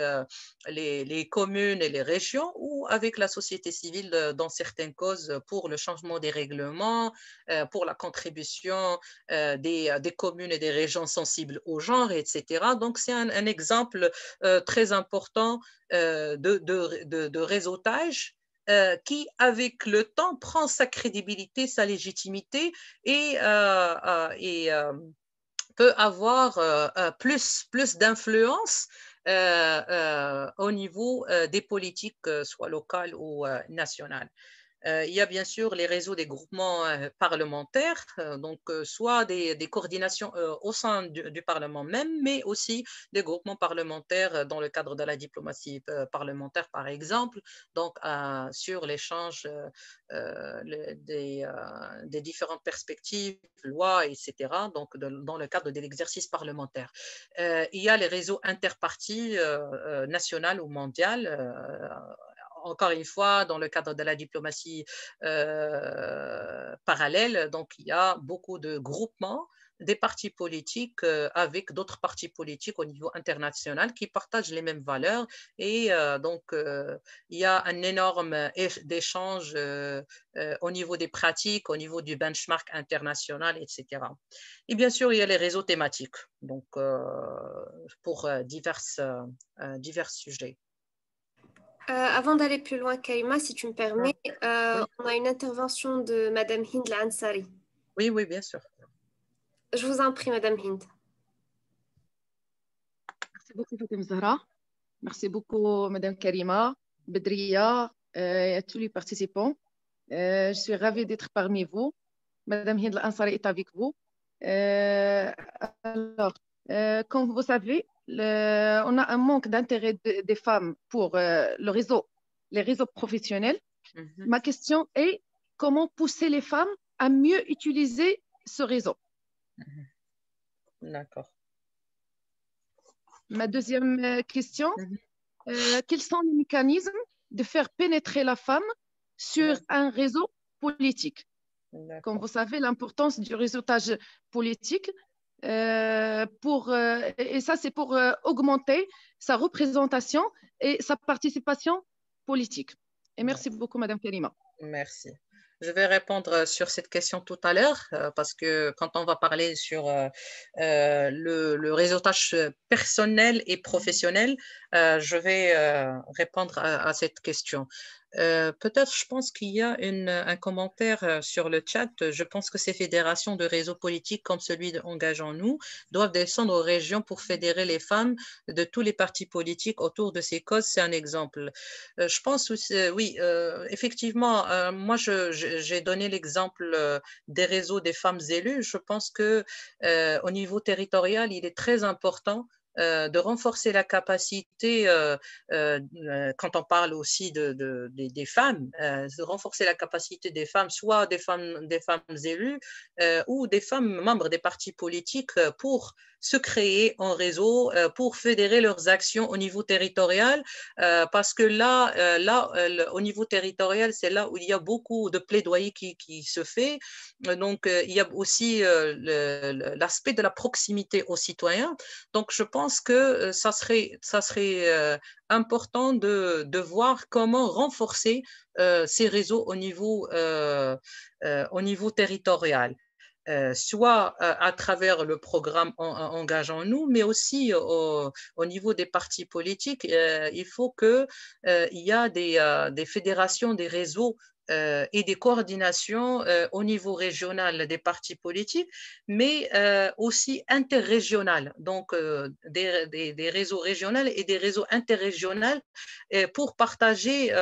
les communes et les régions ou avec la société civile dans certaines causes pour le changement des règlements, pour la contribution des communes et des régions sensibles au genre, etc. Donc, c'est un exemple très important de réseautage qui, avec le temps, prend sa crédibilité, sa légitimité et peut avoir plus d'influence au niveau des politiques, soit locales ou nationales. Il y a bien sûr les réseaux des groupements parlementaires, donc soit des coordinations au sein du Parlement même, mais aussi des groupements parlementaires dans le cadre de la diplomatie parlementaire, par exemple, donc sur l'échange des différentes perspectives, lois, etc., donc dans le cadre de l'exercice parlementaire. Il y a les réseaux interpartis national ou mondial, encore une fois, dans le cadre de la diplomatie parallèle, donc il y a beaucoup de groupements des partis politiques avec d'autres partis politiques au niveau international qui partagent les mêmes valeurs et donc il y a un énorme échange au niveau des pratiques, au niveau du benchmark international, etc. Et bien sûr, il y a les réseaux thématiques, donc pour divers sujets. Avant d'aller plus loin, Karima, si tu me permets, on a une intervention de Madame Hind Al-Ansari. Oui, oui, bien sûr. Je vous en prie, Madame Hind. Merci beaucoup, Fatima Zahra. Merci beaucoup, Madame Karima, Bedria et à tous les participants. Je suis ravie d'être parmi vous. Madame Hind Al-Ansari est avec vous. Alors, comme vous savez, on a un manque d'intérêt des femmes pour les réseaux professionnels. Ma question est comment pousser les femmes à mieux utiliser ce réseau? D'accord. Ma deuxième question, quels sont les mécanismes de faire pénétrer la femme sur un réseau politique? Comme vous savez, l'importance du réseautage politique, et ça c'est pour augmenter sa représentation et sa participation politique. Et merci beaucoup, Madame Karima. Merci. Je vais répondre sur cette question tout à l'heure parce que quand on va parler sur le réseautage personnel et professionnel, je vais répondre à cette question. Peut-être, je pense qu'il y a un commentaire sur le chat. Je pense que ces fédérations de réseaux politiques comme celui de Engageons-nous doivent descendre aux régions pour fédérer les femmes de tous les partis politiques autour de ces causes. C'est un exemple. Je pense aussi, oui, effectivement, moi, j'ai donné l'exemple des réseaux des femmes élues. Je pense que au niveau territorial, il est très important de renforcer la capacité, quand on parle aussi des femmes, de renforcer la capacité des femmes, soit des femmes élues ou des femmes membres des partis politiques pour se créer en réseau, pour fédérer leurs actions au niveau territorial, parce que là, au niveau territorial, c'est là où il y a beaucoup de plaidoyer qui se fait. Donc, il y a aussi l'aspect de la proximité aux citoyens. Donc, je pense que ça serait important de voir comment renforcer ces réseaux au niveau territorial. Soit à travers le programme Engageons-nous, mais aussi au niveau des partis politiques. Il faut qu'il y a des fédérations, des réseaux et des coordinations au niveau régional des partis politiques, mais aussi interrégionales, donc des réseaux régionaux et des réseaux interrégionaux pour partager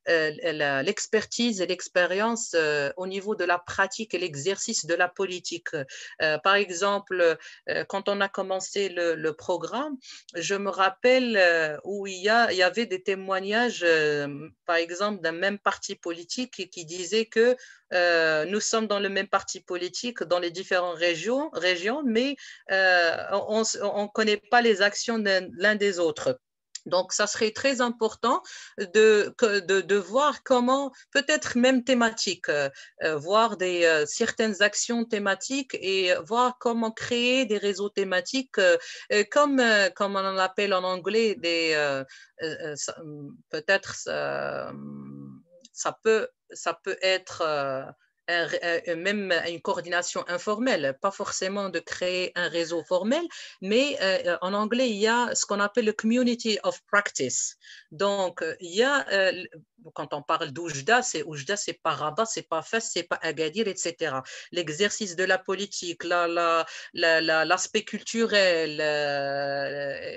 l'expertise et l'expérience au niveau de la pratique et l'exercice de la politique. Par exemple, quand on a commencé le programme, je me rappelle où il y avait des témoignages, par exemple, d'un même parti politique qui disait que nous sommes dans le même parti politique dans les différentes régions, mais on ne connaît pas les actions l'un des autres. Donc, ça serait très important de voir comment, peut-être même thématique, voir certaines actions thématiques et voir comment créer des réseaux thématiques comme on en appelle en anglais, peut-être ça peut être même une coordination informelle, pas forcément de créer un réseau formel, mais en anglais, il y a ce qu'on appelle le community of practice. Donc, il y a, quand on parle d'Oujda, c'est pas Rabat, c'est pas Fès, c'est pas Agadir, etc. L'exercice de la politique, l'aspect culturel,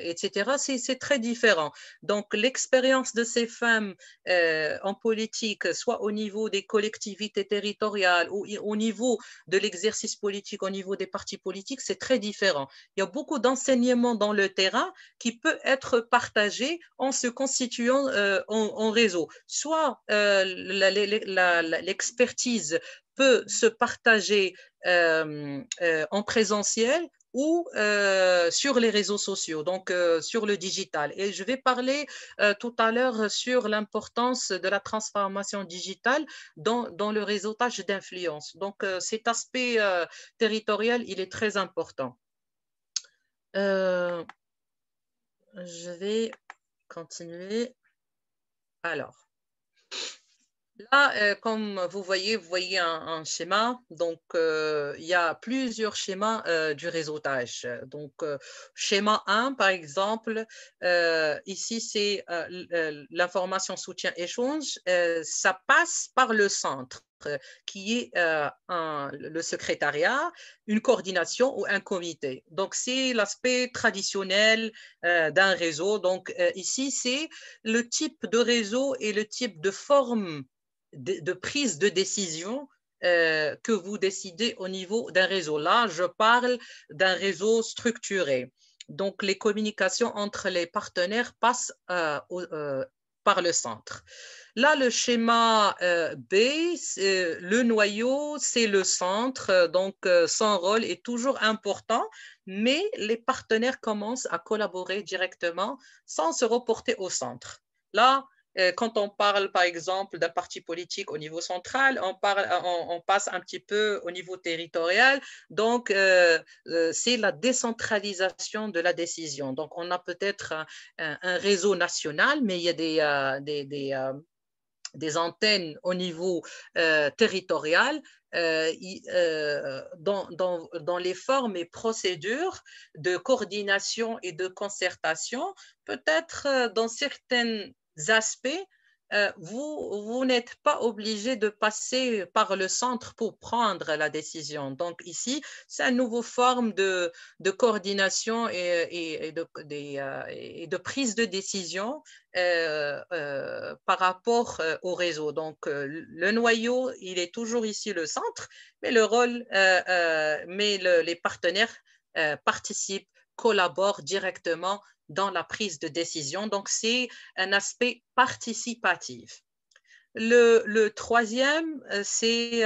etc., c'est très différent. Donc, l'expérience de ces femmes en politique, soit au niveau des collectivités territoriales, ou au niveau de l'exercice politique, au niveau des partis politiques, c'est très différent. Il y a beaucoup d'enseignements dans le terrain qui peut être partagé en se constituant en réseau. Soit l'expertise peut se partager en présentiel ou sur les réseaux sociaux, donc sur le digital. Et je vais parler tout à l'heure sur l'importance de la transformation digitale dans le réseautage d'influence. Donc, cet aspect territorial, il est très important. Je vais continuer. Alors, là, comme vous voyez un schéma. Donc, il y a plusieurs schémas du réseautage. Donc, schéma 1, par exemple, ici, c'est l'information soutien-échange. Ça passe par le centre qui est le secrétariat, une coordination ou un comité. Donc, c'est l'aspect traditionnel d'un réseau. Donc, ici, c'est le type de réseau et le type de forme de prise de décision que vous décidez au niveau d'un réseau. Là, je parle d'un réseau structuré. Donc, les communications entre les partenaires passent par le centre. Là, le schéma B, le noyau, c'est le centre. Donc, son rôle est toujours important, mais les partenaires commencent à collaborer directement sans se reporter au centre. Là, quand on parle, par exemple, d'un parti politique au niveau central, on passe un petit peu au niveau territorial. Donc, c'est la décentralisation de la décision. Donc, on a peut-être un réseau national, mais il y a des antennes au niveau territorial. Dans les formes et procédures de coordination et de concertation, peut-être dans certains aspects, vous n'êtes pas obligé de passer par le centre pour prendre la décision. Donc ici, c'est une nouvelle forme de coordination et de prise de décision par rapport au réseau. Donc le noyau, il est toujours ici le centre, mais le rôle, les partenaires participent, collaborent directement dans la prise de décision. Donc, c'est un aspect participatif. Le troisième, il y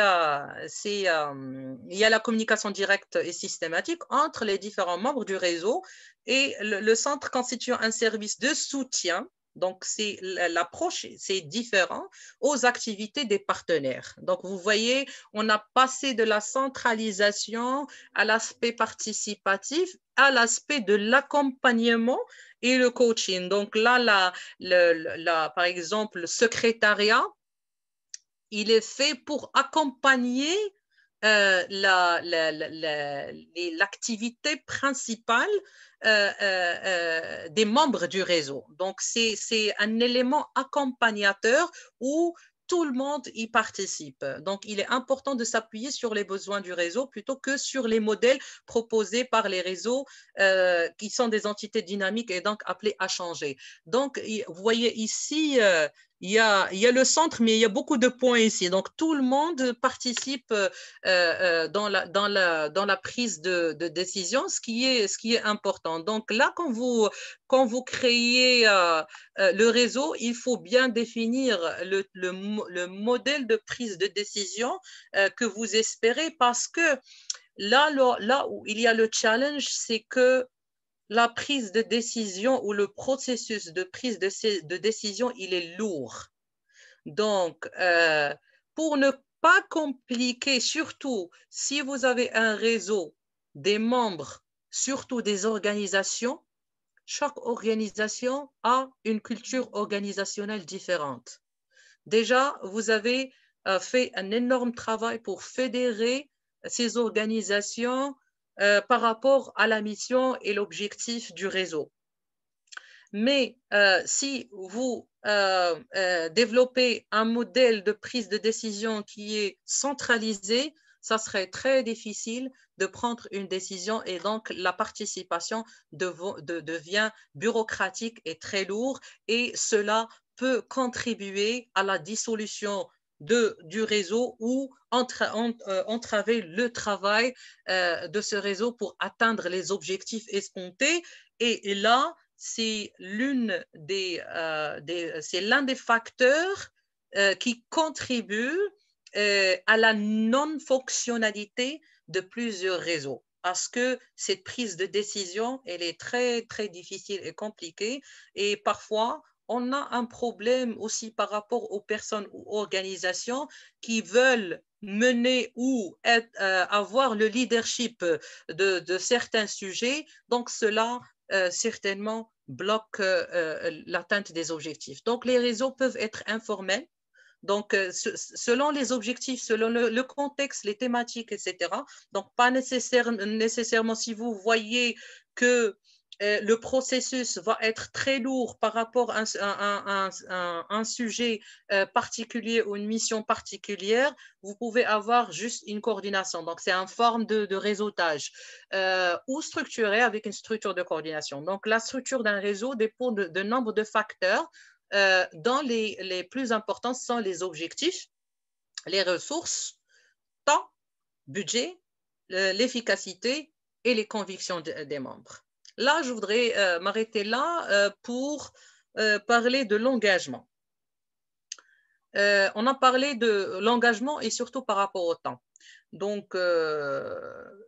a la communication directe et systématique entre les différents membres du réseau et le centre constituant un service de soutien. Donc, l'approche, c'est différent aux activités des partenaires. Donc, vous voyez, on a passé de la centralisation à l'aspect participatif, à l'aspect de l'accompagnement et le coaching. Donc là, par exemple, le secrétariat, il est fait pour accompagner l'activité principale des membres du réseau. Donc, c'est un élément accompagnateur où tout le monde y participe. Donc, il est important de s'appuyer sur les besoins du réseau plutôt que sur les modèles proposés par les réseaux qui sont des entités dynamiques et donc appelées à changer. Donc, vous voyez ici, il y a le centre, mais il y a beaucoup de points ici. Donc, tout le monde participe dans la prise de décision, ce qui est important. Donc, là, quand vous créez le réseau, il faut bien définir le modèle de prise de décision que vous espérez, parce que là où il y a le challenge, c'est que la prise de décision ou le processus de prise de décision, il est lourd. Donc, pour ne pas compliquer, surtout si vous avez un réseau, des membres, surtout des organisations, chaque organisation a une culture organisationnelle différente. Déjà, vous avez fait un énorme travail pour fédérer ces organisations par rapport à la mission et l'objectif du réseau. Mais si vous développez un modèle de prise de décision qui est centralisé, ça serait très difficile de prendre une décision et donc la participation devient bureaucratique et très lourde, et cela peut contribuer à la dissolution du réseau ou entraver le travail de ce réseau pour atteindre les objectifs escomptés. Et là, c'est l'un des facteurs qui contribue à la non-fonctionnalité de plusieurs réseaux, parce que cette prise de décision, elle est très, très difficile et compliquée, et parfois, on a un problème aussi par rapport aux personnes ou organisations qui veulent mener ou avoir le leadership de certains sujets. Donc, cela certainement bloque l'atteinte des objectifs. Donc, les réseaux peuvent être informels. Donc, selon les objectifs, selon le contexte, les thématiques, etc. Donc, pas nécessairement si vous voyez que le processus va être très lourd par rapport à un sujet particulier ou une mission particulière, vous pouvez avoir juste une coordination. Donc, c'est une forme de réseautage ou structuré avec une structure de coordination. Donc, la structure d'un réseau dépend de nombre de facteurs dont les plus importants sont les objectifs, les ressources, temps, budget, l'efficacité et les convictions des membres. Là, je voudrais m'arrêter là pour parler de l'engagement. On a parlé de l'engagement et surtout par rapport au temps. Donc,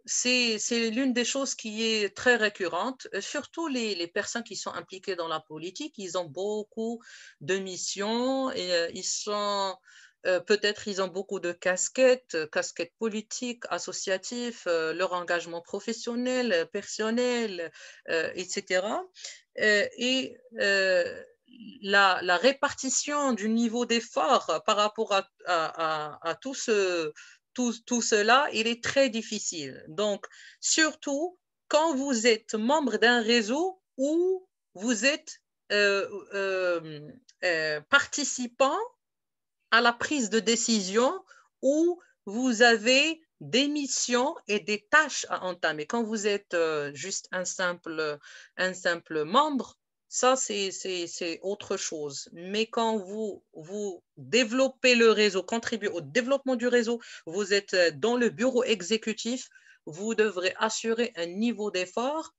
c'est l'une des choses qui est très récurrente. Surtout les personnes qui sont impliquées dans la politique, ils ont beaucoup de missions et ils sont... peut-être ils ont beaucoup de casquettes politiques, associatives, leur engagement professionnel, personnel, etc. Et la répartition du niveau d'effort par rapport à tout cela, il est très difficile. Donc, surtout quand vous êtes membre d'un réseau où vous êtes participant à la prise de décision où vous avez des missions et des tâches à entamer. Quand vous êtes juste un simple membre, ça, c'est autre chose. Mais quand vous développez le réseau, contribuez au développement du réseau, vous êtes dans le bureau exécutif, vous devrez assurer un niveau d'effort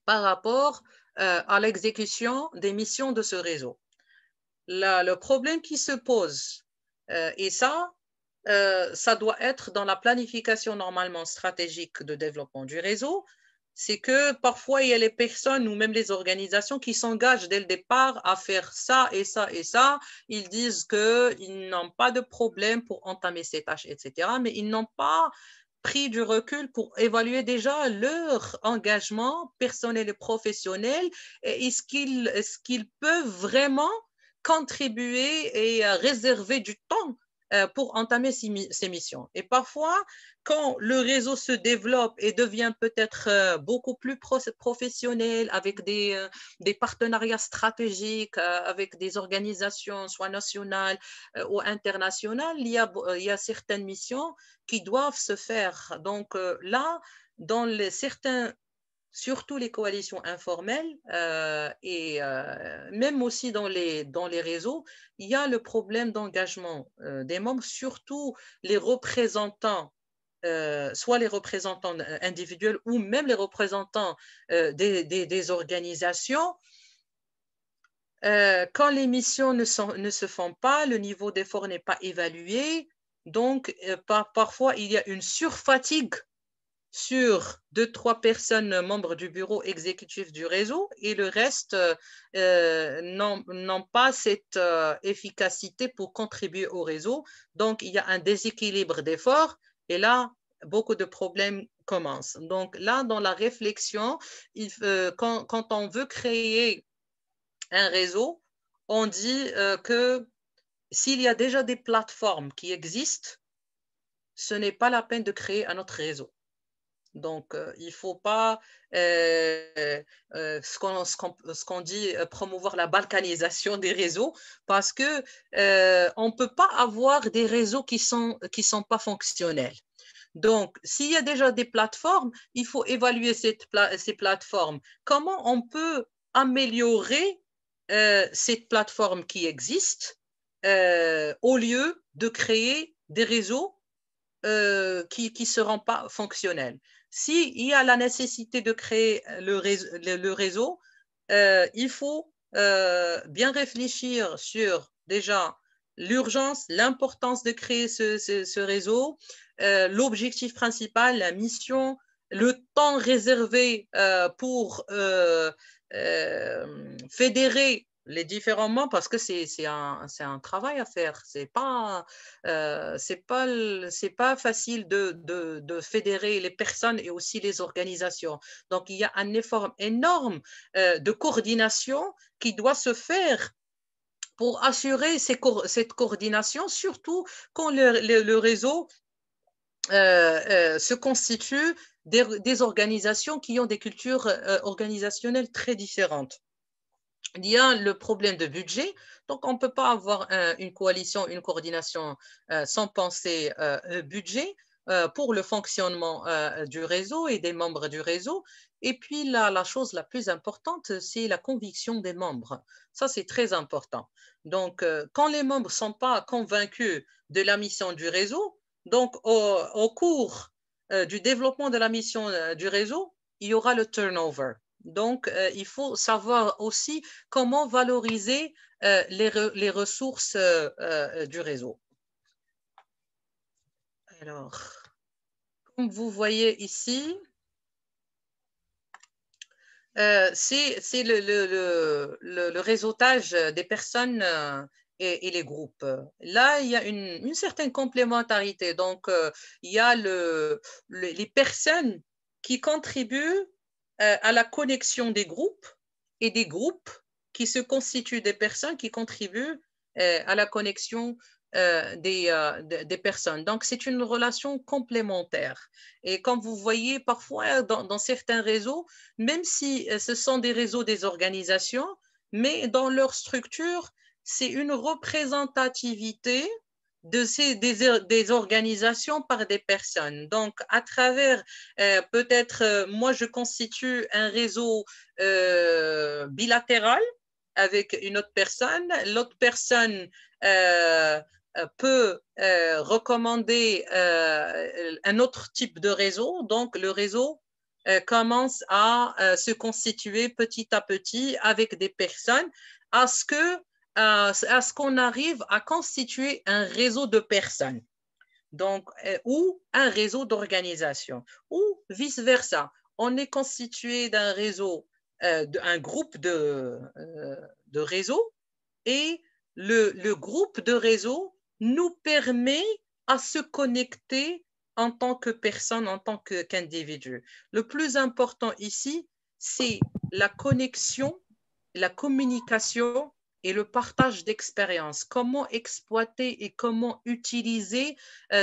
par rapport à l'exécution des missions de ce réseau. Le problème qui se pose, et ça doit être dans la planification normalement stratégique de développement du réseau, c'est que parfois il y a les personnes ou même les organisations qui s'engagent dès le départ à faire ça et ça et ça. Ils disent qu'ils n'ont pas de problème pour entamer ces tâches, etc. Mais ils n'ont pas pris du recul pour évaluer déjà leur engagement personnel et professionnel et est-ce qu'ils peuvent vraiment contribuer et réserver du temps pour entamer ces missions. Et parfois, quand le réseau se développe et devient peut-être beaucoup plus professionnel avec des partenariats stratégiques avec des organisations, soit nationales ou internationales, il y a certaines missions qui doivent se faire. Donc là, dans surtout les coalitions informelles et même aussi dans les réseaux, il y a le problème d'engagement des membres, surtout les représentants, soit les représentants individuels ou même les représentants des organisations. Quand les missions ne se font pas, le niveau d'effort n'est pas évalué, donc parfois il y a une surfatigue sur 2-3 personnes membres du bureau exécutif du réseau et le reste n'ont pas cette efficacité pour contribuer au réseau. Donc, il y a un déséquilibre d'efforts et là, beaucoup de problèmes commencent. Donc là, dans la réflexion, quand on veut créer un réseau, on dit que s'il y a déjà des plateformes qui existent, ce n'est pas la peine de créer un autre réseau. Donc, il ne faut pas, ce qu'on dit, promouvoir la balkanisation des réseaux parce qu'on ne peut pas avoir des réseaux qui sont pas fonctionnels. Donc, s'il y a déjà des plateformes, il faut évaluer ces plateformes. Comment on peut améliorer cette plateforme qui existe au lieu de créer des réseaux qui ne seront pas fonctionnels. S'il y a la nécessité de créer le réseau, il faut bien réfléchir sur déjà l'urgence, l'importance de créer ce réseau, l'objectif principal, la mission, le temps réservé pour fédérer les différents membres parce que c'est un travail à faire. C'est pas facile de fédérer les personnes et aussi les organisations. Donc, il y a un effort énorme de coordination qui doit se faire pour assurer cette coordination, surtout quand le réseau se constitue des organisations qui ont des cultures organisationnelles très différentes. Il y a le problème de budget, donc on ne peut pas avoir une coalition, une coordination sans penser budget pour le fonctionnement du réseau et des membres du réseau. Et puis la chose la plus importante, c'est la conviction des membres. Ça, c'est très important. Donc, quand les membres ne sont pas convaincus de la mission du réseau, donc au cours du développement de la mission du réseau, il y aura le turnover. Donc, il faut savoir aussi comment valoriser les ressources du réseau. Alors, comme vous voyez ici, c'est le réseautage des personnes et les groupes. Là, il y a une certaine complémentarité. Donc, il y a les personnes qui contribuent à la connexion des groupes et des groupes qui se constituent des personnes qui contribuent à la connexion des personnes. Donc, c'est une relation complémentaire. Et comme vous voyez, parfois, dans certains réseaux, même si ce sont des réseaux des organisations, mais dans leur structure, c'est une représentativité des organisations par des personnes. Donc, à travers, peut-être, moi, je constitue un réseau bilatéral avec une autre personne. L'autre personne peut recommander un autre type de réseau. Donc, le réseau commence à se constituer petit à petit avec des personnes à ce qu'on arrive à constituer un réseau de personnes, donc, ou un réseau d'organisation, ou vice-versa. On est constitué d'un réseau, d'un groupe de réseaux, et le groupe de réseau nous permet à se connecter en tant que personne, en tant qu'individu. Le plus important ici, c'est la connexion, la communication et le partage d'expériences. Comment exploiter et comment utiliser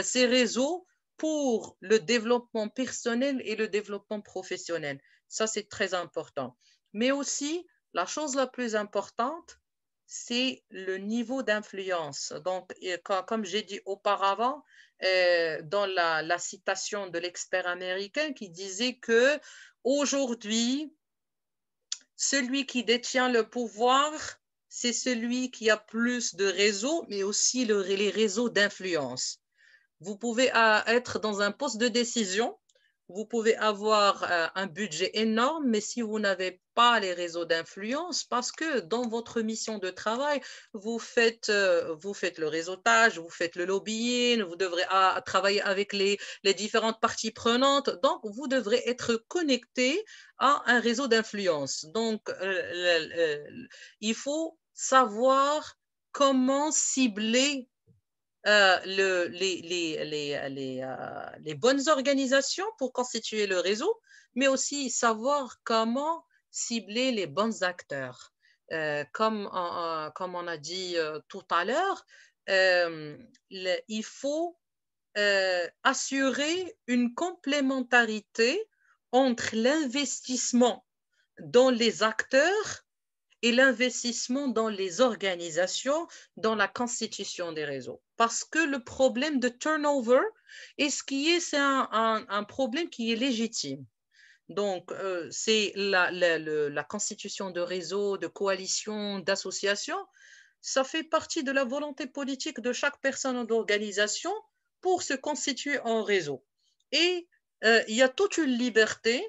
ces réseaux pour le développement personnel et le développement professionnel. Ça, c'est très important. Mais aussi, la chose la plus importante, c'est le niveau d'influence. Donc, comme j'ai dit auparavant, dans la citation de l'expert américain qui disait que aujourd'hui, celui qui détient le pouvoir, c'est celui qui a plus de réseaux, mais aussi les réseaux d'influence. Vous pouvez être dans un poste de décision, vous pouvez avoir un budget énorme, mais si vous n'avez pas les réseaux d'influence, parce que dans votre mission de travail, vous faites le réseautage, vous faites le lobbying, vous devrez travailler avec les différentes parties prenantes, donc vous devrez être connecté à un réseau d'influence. Donc, il faut savoir comment cibler les bonnes organisations pour constituer le réseau, mais aussi savoir comment cibler les bons acteurs. Comme on a dit tout à l'heure, il faut assurer une complémentarité entre l'investissement dans les acteurs et l'investissement dans les organisations, dans la constitution des réseaux. Parce que le problème de turnover, c'est un problème qui est légitime. Donc, c'est la constitution de réseaux, de coalitions, d'associations. Ça fait partie de la volonté politique de chaque personne ou d'organisation pour se constituer en réseau. Et il y a toute une liberté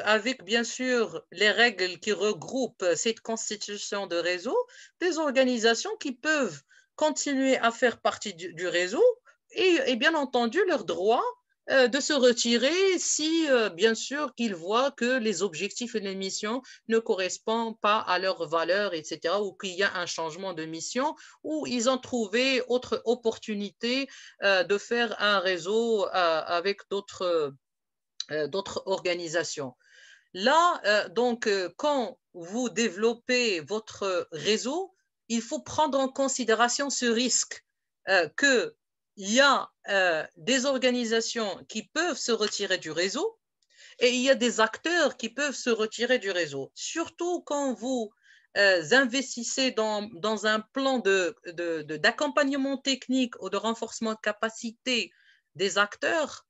avec bien sûr les règles qui regroupent cette constitution de réseau, des organisations qui peuvent continuer à faire partie du réseau et bien entendu leur droit de se retirer si bien sûr qu'ils voient que les objectifs et les missions ne correspondent pas à leurs valeurs, etc., ou qu'il y a un changement de mission, ou ils ont trouvé autre opportunité de faire un réseau avec d'autres organisations. Là, donc, quand vous développez votre réseau, il faut prendre en considération ce risque qu'il y a des organisations qui peuvent se retirer du réseau et il y a des acteurs qui peuvent se retirer du réseau. Surtout quand vous investissez dans un plan d'accompagnement technique ou de renforcement de capacité des acteurs,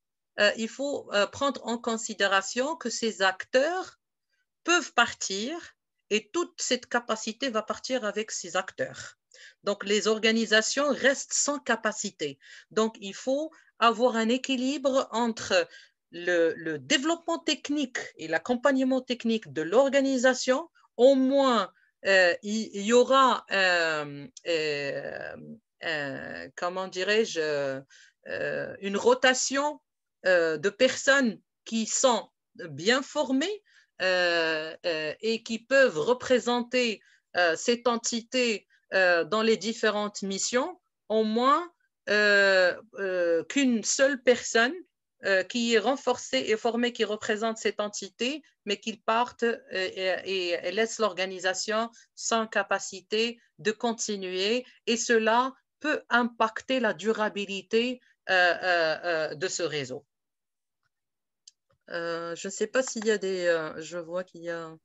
il faut prendre en considération que ces acteurs peuvent partir et toute cette capacité va partir avec ces acteurs. Donc, les organisations restent sans capacité. Donc, il faut avoir un équilibre entre le développement technique et l'accompagnement technique de l'organisation. Au moins, il y aura, comment dirais-je, une rotation de personnes qui sont bien formées et qui peuvent représenter cette entité dans les différentes missions, au moins qu'une seule personne qui est renforcée et formée, qui représente cette entité, mais qu'ils partent et laissent l'organisation sans capacité de continuer. Et cela peut impacter la durabilité de ce réseau. Je ne sais pas s'il y a je vois qu'il y a...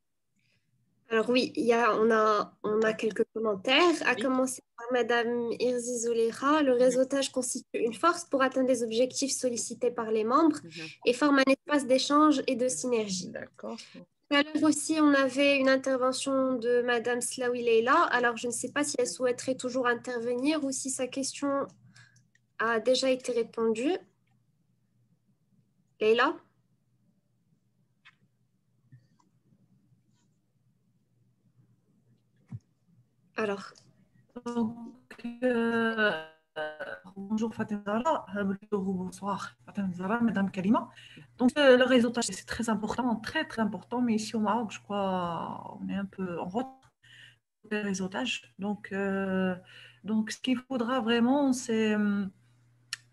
Alors oui, on a quelques commentaires. À commencer par Madame Irzi Zoulera, le réseautage constitue une force pour atteindre les objectifs sollicités par les membres et forme un espace d'échange et de synergie. D'accord. Tout à l'heure aussi, on avait une intervention de Madame Slaoui Leila. Alors, je ne sais pas si elle souhaiterait toujours intervenir ou si sa question a déjà été répondue. Leila? Alors. Donc, bonjour Fatima Zahra, bonsoir Fatima Zahra, Madame Karima. Donc le réseautage c'est très important, très très important, mais ici au Maroc, je crois, on est un peu en retard sur le réseautage. Donc ce qu'il faudra vraiment, c'est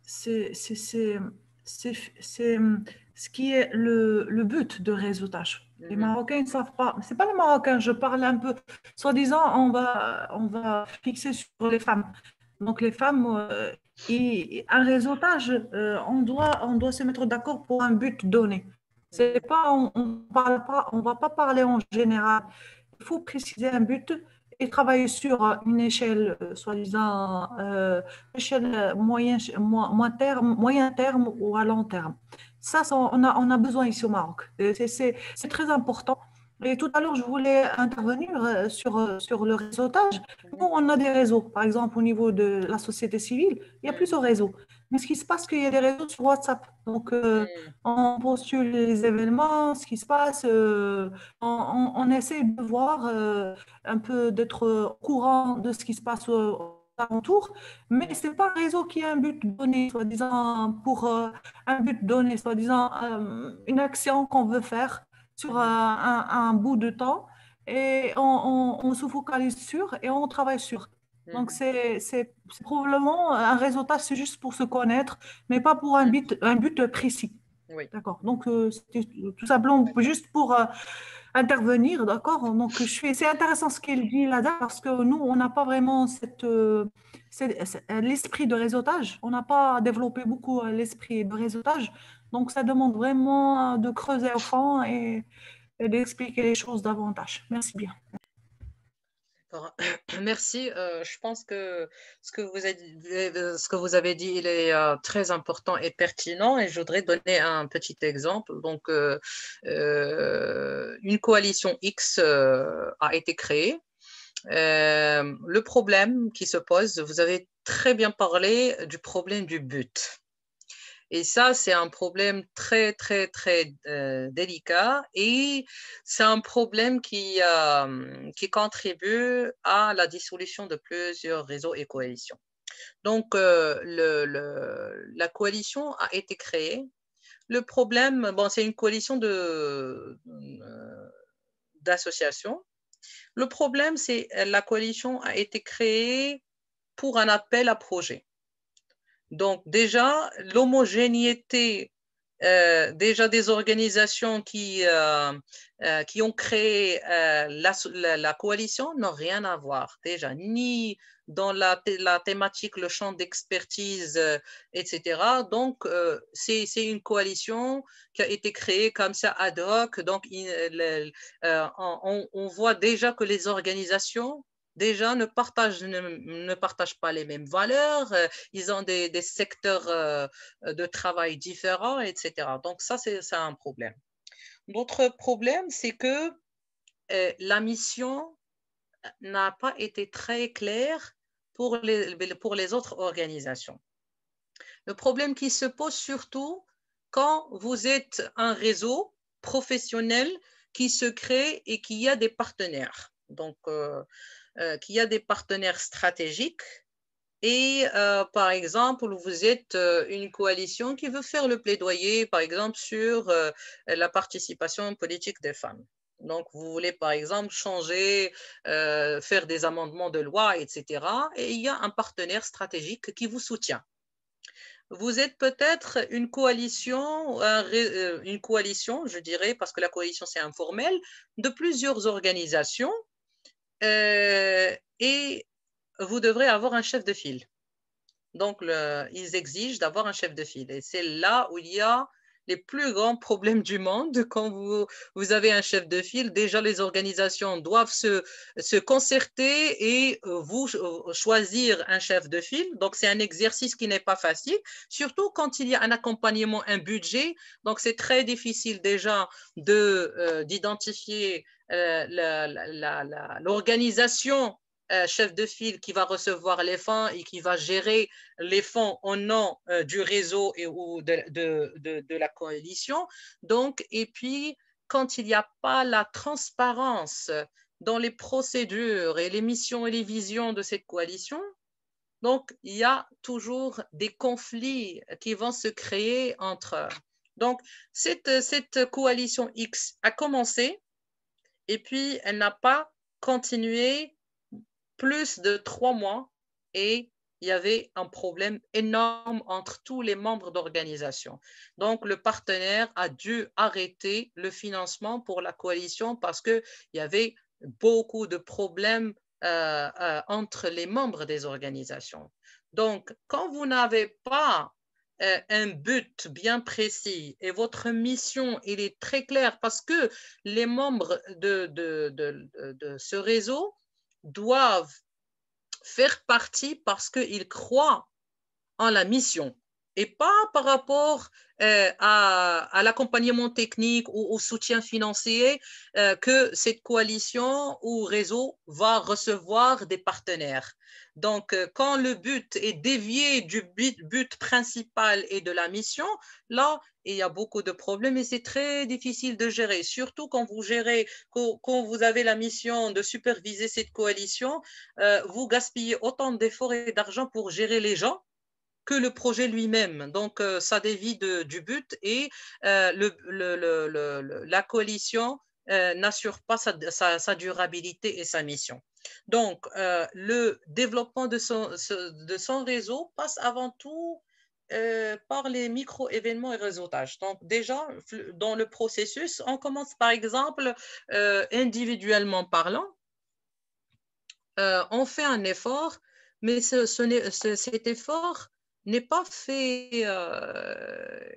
ce qui est le but de réseautage. Les Marocains ne savent pas, c'est pas les Marocains, je parle un peu, soi-disant, on va fixer sur les femmes. Donc les femmes, un réseautage, on doit se mettre d'accord pour un but donné. C'est pas, on parle pas, on va pas parler en général. Il faut préciser un but et travailler sur une échelle, soi-disant, échelle moyen terme ou à long terme. Ça, on a besoin ici au Maroc. C'est très important. Et tout à l'heure, je voulais intervenir sur le réseautage. Nous, on a des réseaux. Par exemple, au niveau de la société civile, il y a plusieurs réseaux. Mais ce qui se passe, c'est qu'il y a des réseaux sur WhatsApp. Donc, on postule les événements, ce qui se passe. On essaie de voir un peu d'être au courant de ce qui se passe alentour, mais ce n'est pas un réseau qui a un but donné, soi-disant, pour un but donné, soi-disant, une action qu'on veut faire sur un bout de temps et on se focalise sur et on travaille sur. Donc, c'est probablement un réseautage, c'est juste pour se connaître, mais pas pour un but précis. Oui. D'accord. Donc, c'était tout simplement juste pour intervenir, d'accord? Donc, c'est intéressant ce qu'elle dit là parce que nous, on n'a pas vraiment l'esprit de réseautage. On n'a pas développé beaucoup l'esprit de réseautage. Donc, ça demande vraiment de creuser au fond et d'expliquer les choses davantage. Merci bien. Merci. Je pense que ce que vous avez dit, il est très important et pertinent. Et je voudrais donner un petit exemple. Donc, une coalition X a été créée. Le problème qui se pose, vous avez très bien parlé du problème du but. Et ça, c'est un problème très, très, très délicat et c'est un problème qui contribue à la dissolution de plusieurs réseaux et coalitions. Donc, la coalition a été créée. Le problème, bon, c'est une coalition d'associations. Le problème, c'est que la coalition a été créée pour un appel à projet. Donc, déjà, l'homogénéité déjà des organisations qui ont créé la coalition n'ont rien à voir, déjà, ni dans la thématique, le champ d'expertise, etc. Donc, c'est une coalition qui a été créée comme ça ad hoc. Donc, on voit déjà que les organisations déjà ne partagent pas les mêmes valeurs, ils ont des secteurs de travail différents, etc. Donc ça, c'est un problème. L'autre problème, c'est que la mission n'a pas été très claire pour les autres organisations. Le problème qui se pose surtout quand vous êtes un réseau professionnel qui se crée et qui a des partenaires. Donc, qu'il y a des partenaires stratégiques et par exemple, vous êtes une coalition qui veut faire le plaidoyer, par exemple, sur la participation politique des femmes. Donc, vous voulez, par exemple, changer, faire des amendements de loi, etc. Et il y a un partenaire stratégique qui vous soutient. Vous êtes peut-être une coalition, je dirais, parce que la coalition, c'est informel, de plusieurs organisations et vous devrez avoir un chef de file. Donc, ils exigent d'avoir un chef de file. Et c'est là où il y a les plus grands problèmes du monde. Quand vous avez un chef de file, déjà les organisations doivent se concerter et vous choisir un chef de file. Donc, c'est un exercice qui n'est pas facile, surtout quand il y a un accompagnement, un budget. Donc, c'est très difficile déjà d'identifier l'organisation chef de file qui va recevoir les fonds et qui va gérer les fonds au nom du réseau ou de la coalition. Donc, et puis, quand il n'y a pas la transparence dans les procédures et les missions et les visions de cette coalition, donc il y a toujours des conflits qui vont se créer entre. Donc, cette coalition X a commencé et puis elle n'a pas continué plus de 3 mois et il y avait un problème énorme entre tous les membres d'organisation. Donc, le partenaire a dû arrêter le financement pour la coalition parce qu'il y avait beaucoup de problèmes entre les membres des organisations. Donc, quand vous n'avez pas un but bien précis et votre mission, il est très clair parce que les membres de ce réseau doivent faire partie parce qu'ils croient en la mission et pas par rapport à l'accompagnement technique ou au soutien financier que cette coalition ou réseau va recevoir des partenaires. Donc, quand le but est dévié du but principal et de la mission, là, il y a beaucoup de problèmes et c'est très difficile de gérer, surtout quand vous gérez, quand vous avez la mission de superviser cette coalition, vous gaspillez autant d'efforts et d'argent pour gérer les gens que le projet lui-même. Donc, ça dévie du but et la coalition n'assure pas sa durabilité et sa mission. Donc, le développement de son réseau passe avant tout par les micro-événements et réseautages. Donc, déjà, dans le processus, on commence par exemple individuellement parlant. On fait un effort, mais cet effort n'est pas fait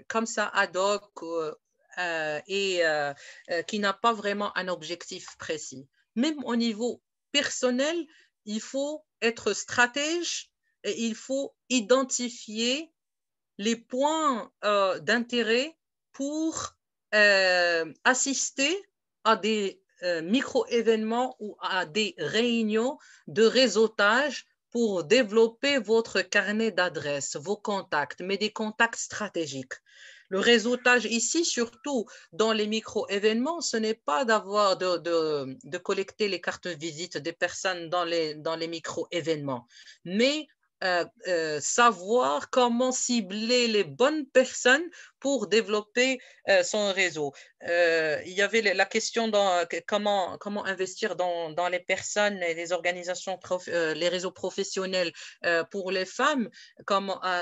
comme ça ad hoc et qui n'a pas vraiment un objectif précis. Même au niveau personnel, il faut être stratège et il faut identifier les points d'intérêt pour assister à des micro-événements ou à des réunions de réseautage pour développer votre carnet d'adresses, vos contacts, mais des contacts stratégiques. Le réseautage ici, surtout dans les micro-événements, ce n'est pas d'avoir de collecter les cartes de visite des personnes dans les micro-événements, mais savoir comment cibler les bonnes personnes pour développer son réseau. Il y avait la question comment investir dans les personnes et les organisations, les réseaux professionnels pour les femmes.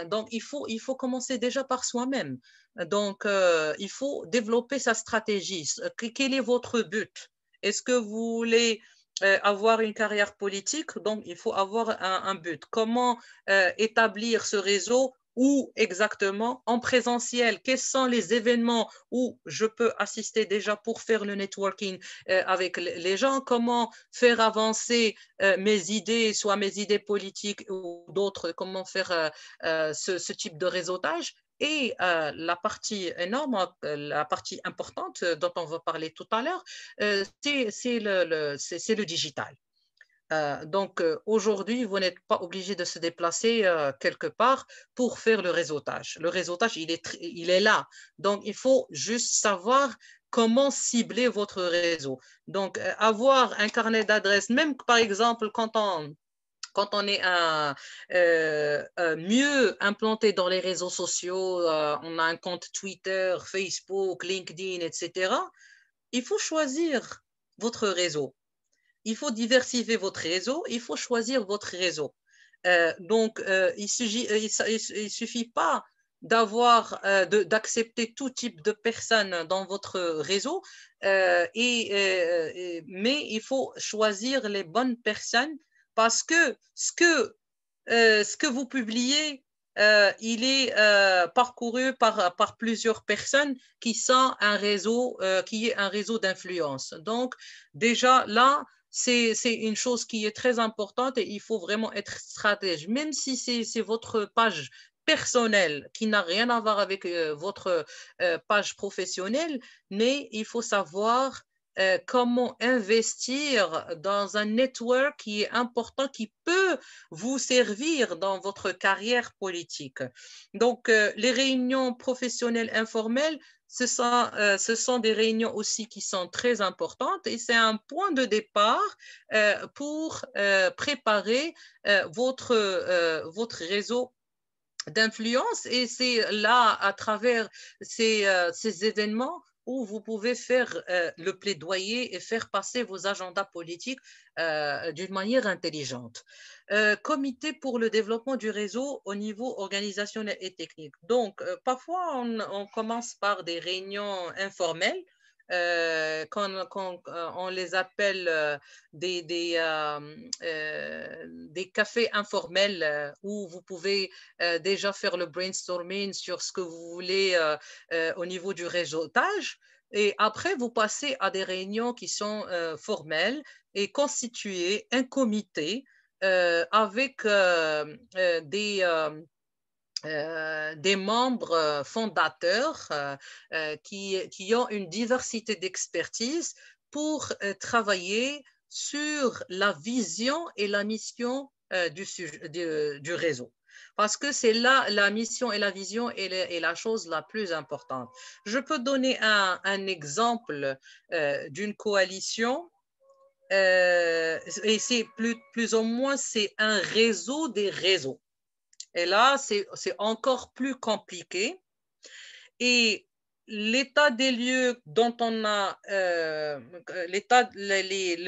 Donc, il faut commencer déjà par soi-même. Donc, il faut développer sa stratégie. Quel est votre but? Est-ce que vous voulez avoir une carrière politique? Donc, il faut avoir un but. Comment établir ce réseau? Où exactement? En présentiel, quels sont les événements où je peux assister déjà pour faire le networking avec les gens? Comment faire avancer mes idées, soit mes idées politiques ou d'autres? Comment faire ce type de réseautage? Et la partie énorme, la partie importante dont on va parler tout à l'heure, c'est le digital. Donc, aujourd'hui, vous n'êtes pas obligé de se déplacer quelque part pour faire le réseautage. Le réseautage, il est là. Donc, il faut juste savoir comment cibler votre réseau. Donc, avoir un carnet d'adresses, même par exemple, quand on est mieux implanté dans les réseaux sociaux, on a un compte Twitter, Facebook, LinkedIn, etc., il faut choisir votre réseau. Il faut diversifier votre réseau, il faut choisir votre réseau. Donc, il ne suffit pas d'accepter tout type de personnes dans votre réseau, mais il faut choisir les bonnes personnes parce que ce que vous publiez il est parcouru par plusieurs personnes qui sont qui est un réseau d'influence. Donc, déjà là, c'est une chose qui est très importante et il faut vraiment être stratège. Même si c'est votre page personnelle qui n'a rien à voir avec votre page professionnelle, mais il faut savoir comment investir dans un network qui est important, qui peut vous servir dans votre carrière politique. Donc, les réunions professionnelles informelles, ce sont des réunions aussi qui sont très importantes et c'est un point de départ pour préparer votre réseau d'influence et c'est là, à travers ces événements, où vous pouvez faire le plaidoyer et faire passer vos agendas politiques d'une manière intelligente. Comité pour le développement du réseau au niveau organisationnel et technique. Donc, parfois, on commence par des réunions informelles. Quand on les appelle des cafés informels où vous pouvez déjà faire le brainstorming sur ce que vous voulez au niveau du réseautage. Et après, vous passez à des réunions qui sont formelles et constituer un comité avec des membres fondateurs qui ont une diversité d'expertise pour travailler sur la vision et la mission du réseau. Parce que c'est là la mission et la vision est la chose la plus importante. Je peux donner un exemple d'une coalition et c'est plus ou moins c'est un réseau des réseaux. Et là, c'est encore plus compliqué. Et l'état des lieux dont on a, le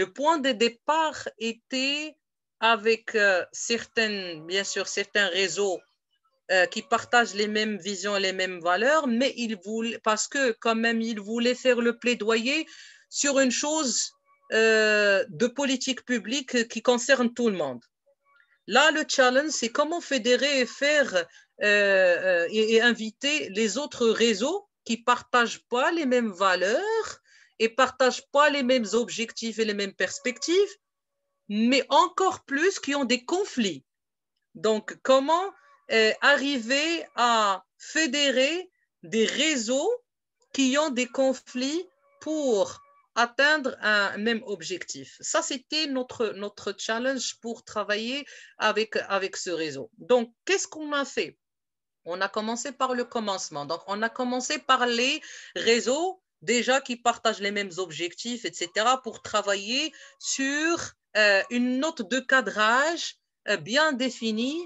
point de départ était avec bien sûr, certains réseaux qui partagent les mêmes visions et les mêmes valeurs, mais parce que quand même, ils voulaient faire le plaidoyer sur une chose de politique publique qui concerne tout le monde. Là, le challenge, c'est comment fédérer et faire et inviter les autres réseaux qui ne partagent pas les mêmes valeurs et ne partagent pas les mêmes objectifs et les mêmes perspectives, mais encore plus qui ont des conflits. Donc, comment arriver à fédérer des réseaux qui ont des conflits pour atteindre un même objectif. Ça, c'était notre challenge pour travailler avec ce réseau. Donc, qu'est-ce qu'on a fait? On a commencé par le commencement. Donc, on a commencé par les réseaux déjà qui partagent les mêmes objectifs, etc., pour travailler sur une note de cadrage bien définie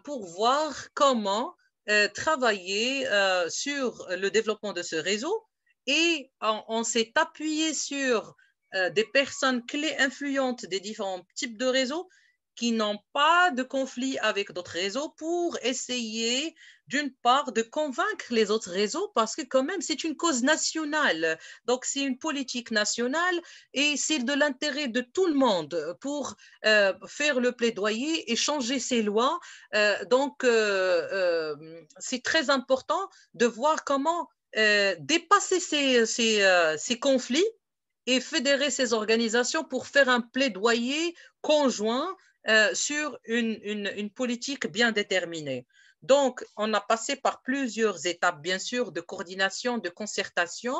pour voir comment travailler sur le développement de ce réseau. Et on s'est appuyé sur des personnes clés influentes des différents types de réseaux qui n'ont pas de conflit avec d'autres réseaux pour essayer, d'une part, de convaincre les autres réseaux parce que quand même, c'est une cause nationale. Donc, c'est une politique nationale et c'est de l'intérêt de tout le monde pour faire le plaidoyer et changer ces lois. Donc, c'est très important de voir comment dépasser ces conflits et fédérer ces organisations pour faire un plaidoyer conjoint sur une politique bien déterminée. Donc, on a passé par plusieurs étapes, bien sûr, de coordination, de concertation,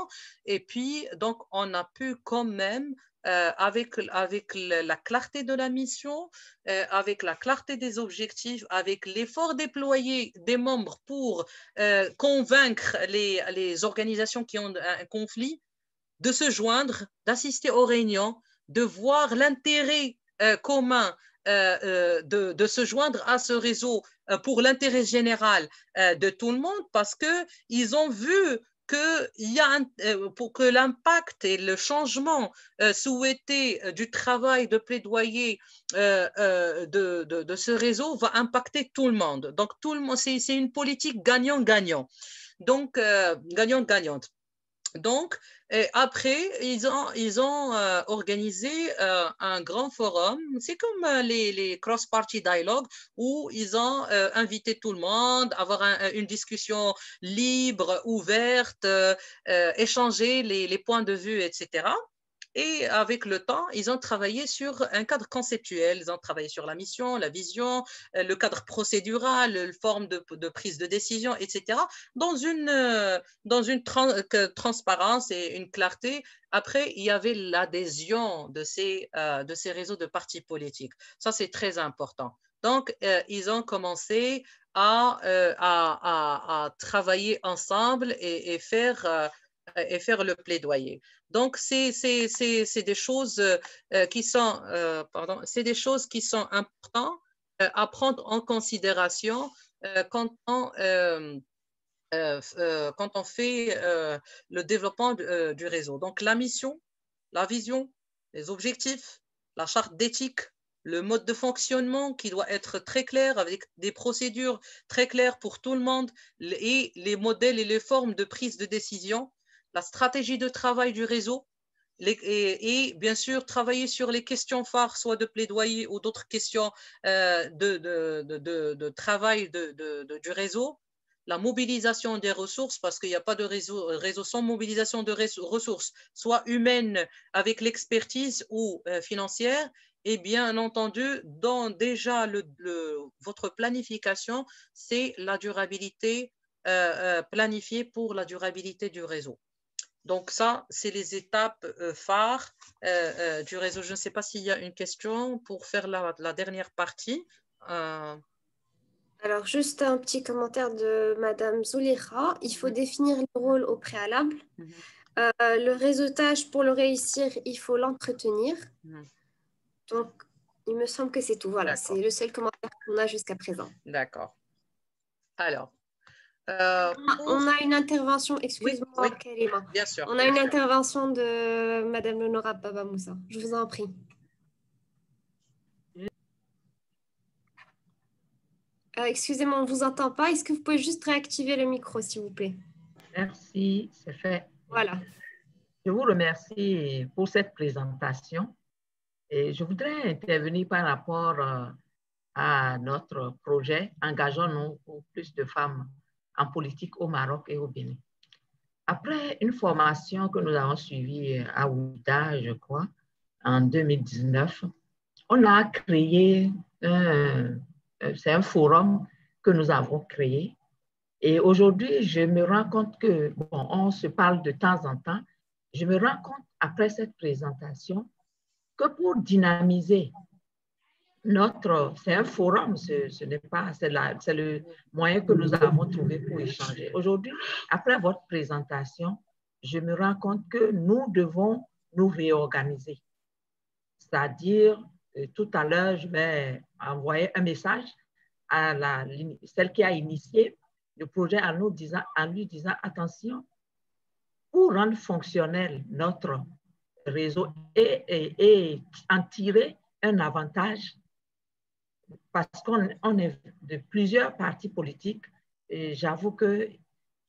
et puis, donc, on a pu quand même, avec la clarté de la mission, avec la clarté des objectifs, avec l'effort déployé des membres pour convaincre les organisations qui ont un conflit, de se joindre, d'assister aux réunions, de voir l'intérêt commun de se joindre à ce réseau pour l'intérêt général de tout le monde parce qu'ils ont vu pour que l'impact et le changement souhaité du travail de plaidoyer de ce réseau va impacter tout le monde. Donc, tout le monde, c'est une politique gagnant-gagnant. Donc, gagnant-gagnante. Donc, après, ils ont organisé un grand forum. C'est comme les cross-party dialogue où ils ont invité tout le monde, avoir une discussion libre, ouverte, échanger les points de vue, etc. Et avec le temps, ils ont travaillé sur un cadre conceptuel. Ils ont travaillé sur la mission, la vision, le cadre procédural, la forme de prise de décision, etc. Dans une transparence et une clarté. Après, il y avait l'adhésion de ces réseaux de partis politiques. Ça, c'est très important. Donc, ils ont commencé à travailler ensemble et faire le plaidoyer. Donc, c'est des choses qui sont, c'est des choses qui sont importantes à prendre en considération quand on fait le développement du réseau. Donc, la mission, la vision, les objectifs, la charte d'éthique, le mode de fonctionnement qui doit être très clair avec des procédures très claires pour tout le monde et les modèles et les formes de prise de décision, la stratégie de travail du réseau et bien sûr travailler sur les questions phares, soit de plaidoyer ou d'autres questions de travail du réseau, la mobilisation des ressources, parce qu'il n'y a pas de réseau sans mobilisation de ressources, soit humaines avec l'expertise ou financière. Et bien entendu, dans déjà votre planification, c'est la durabilité, planifiée pour la durabilité du réseau. Donc ça, c'est les étapes phares du réseau. Je ne sais pas s'il y a une question pour faire la dernière partie. Alors, juste un petit commentaire de Madame Zoulira. Il faut définir le rôle au préalable. Le réseautage, pour le réussir, il faut l'entretenir. Donc, il me semble que c'est tout. Voilà, c'est le seul commentaire qu'on a jusqu'à présent. D'accord. Alors, on a une intervention, excuse-moi, Karima. Bien sûr. On a une intervention de Madame l'honorable Baba Moussa. Je vous en prie. Excusez-moi, on ne vous entend pas. Est-ce que vous pouvez juste réactiver le micro, s'il vous plaît? Merci, c'est fait. Voilà. Je vous remercie pour cette présentation. Et je voudrais intervenir par rapport à notre projet Engageons-nous pour plus de femmes en politique au Maroc et au Bénin. Après une formation que nous avons suivie à Ouida, je crois, en 2019, on a créé c'est un forum que nous avons créé. Et aujourd'hui, je me rends compte que, bon, on se parle de temps en temps, je me rends compte après cette présentation que pour dynamiser c'est un forum, ce n'est pas, c'est le moyen que nous avons trouvé pour échanger. Aujourd'hui, après votre présentation, je me rends compte que nous devons nous réorganiser. C'est-à-dire, tout à l'heure, je vais envoyer un message à celle qui a initié le projet en lui disant attention, pour rendre fonctionnel notre réseau et en tirer un avantage, parce qu'on est de plusieurs partis politiques, et j'avoue que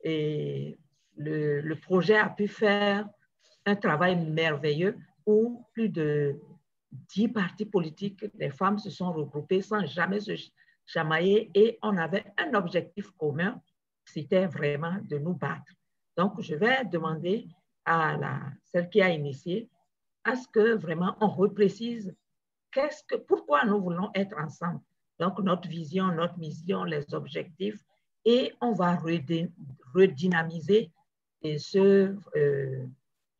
le projet a pu faire un travail merveilleux où plus de 10 partis politiques, les femmes se sont regroupées sans jamais se chamailler et on avait un objectif commun, c'était vraiment de nous battre. Donc, je vais demander à celle qui a initié à ce que vraiment on reprécise pourquoi nous voulons être ensemble. Donc, notre vision, notre mission, les objectifs, et on va redynamiser ce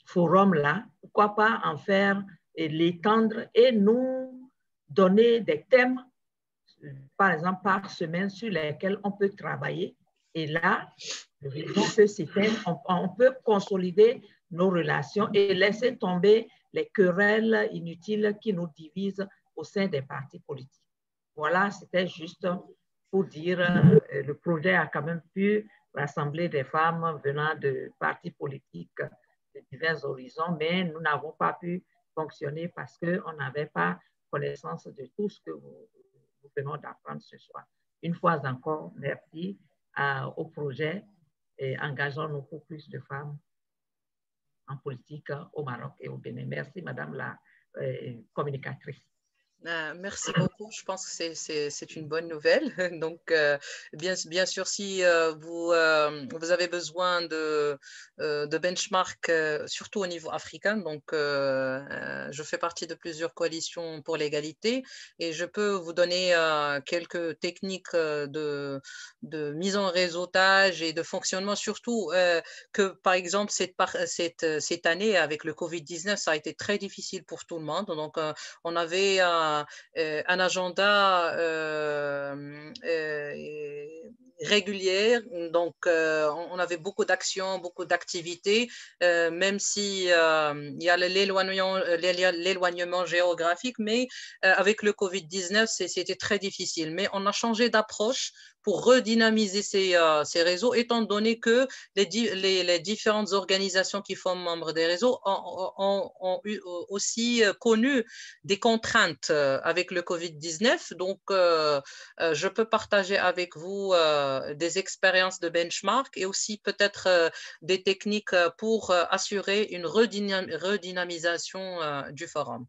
forum-là. Pourquoi pas en faire et l'étendre et nous donner des thèmes, par exemple, par semaine sur lesquels on peut travailler. Et là, on peut consolider nos relations et laisser tomber les querelles inutiles qui nous divisent au sein des partis politiques. Voilà, c'était juste pour dire le projet a quand même pu rassembler des femmes venant de partis politiques de divers horizons, mais nous n'avons pas pu fonctionner parce qu'on n'avait pas connaissance de tout ce que nous venons d'apprendre ce soir. Une fois encore, merci au projet et engageons-nous pour plus de femmes en politique au Maroc et au Bénin. Merci, Madame la communicatrice. Merci beaucoup. Je pense que c'est une bonne nouvelle. Donc, bien sûr, si vous avez besoin de benchmark, surtout au niveau africain, donc je fais partie de plusieurs coalitions pour l'égalité et je peux vous donner quelques techniques de mise en réseautage et de fonctionnement, surtout que, par exemple, cette année, avec le Covid-19, ça a été très difficile pour tout le monde. Donc, on avait un agenda régulière, donc on avait beaucoup d'actions, beaucoup d'activités, même si il y a l'éloignement géographique, mais avec le Covid-19, c'était très difficile. Mais on a changé d'approche pour redynamiser ces réseaux, étant donné que les différentes organisations qui font membres des réseaux ont aussi connu des contraintes avec le Covid-19. Donc, je peux partager avec vous des expériences de benchmark et aussi peut-être des techniques pour assurer une redynamisation du forum.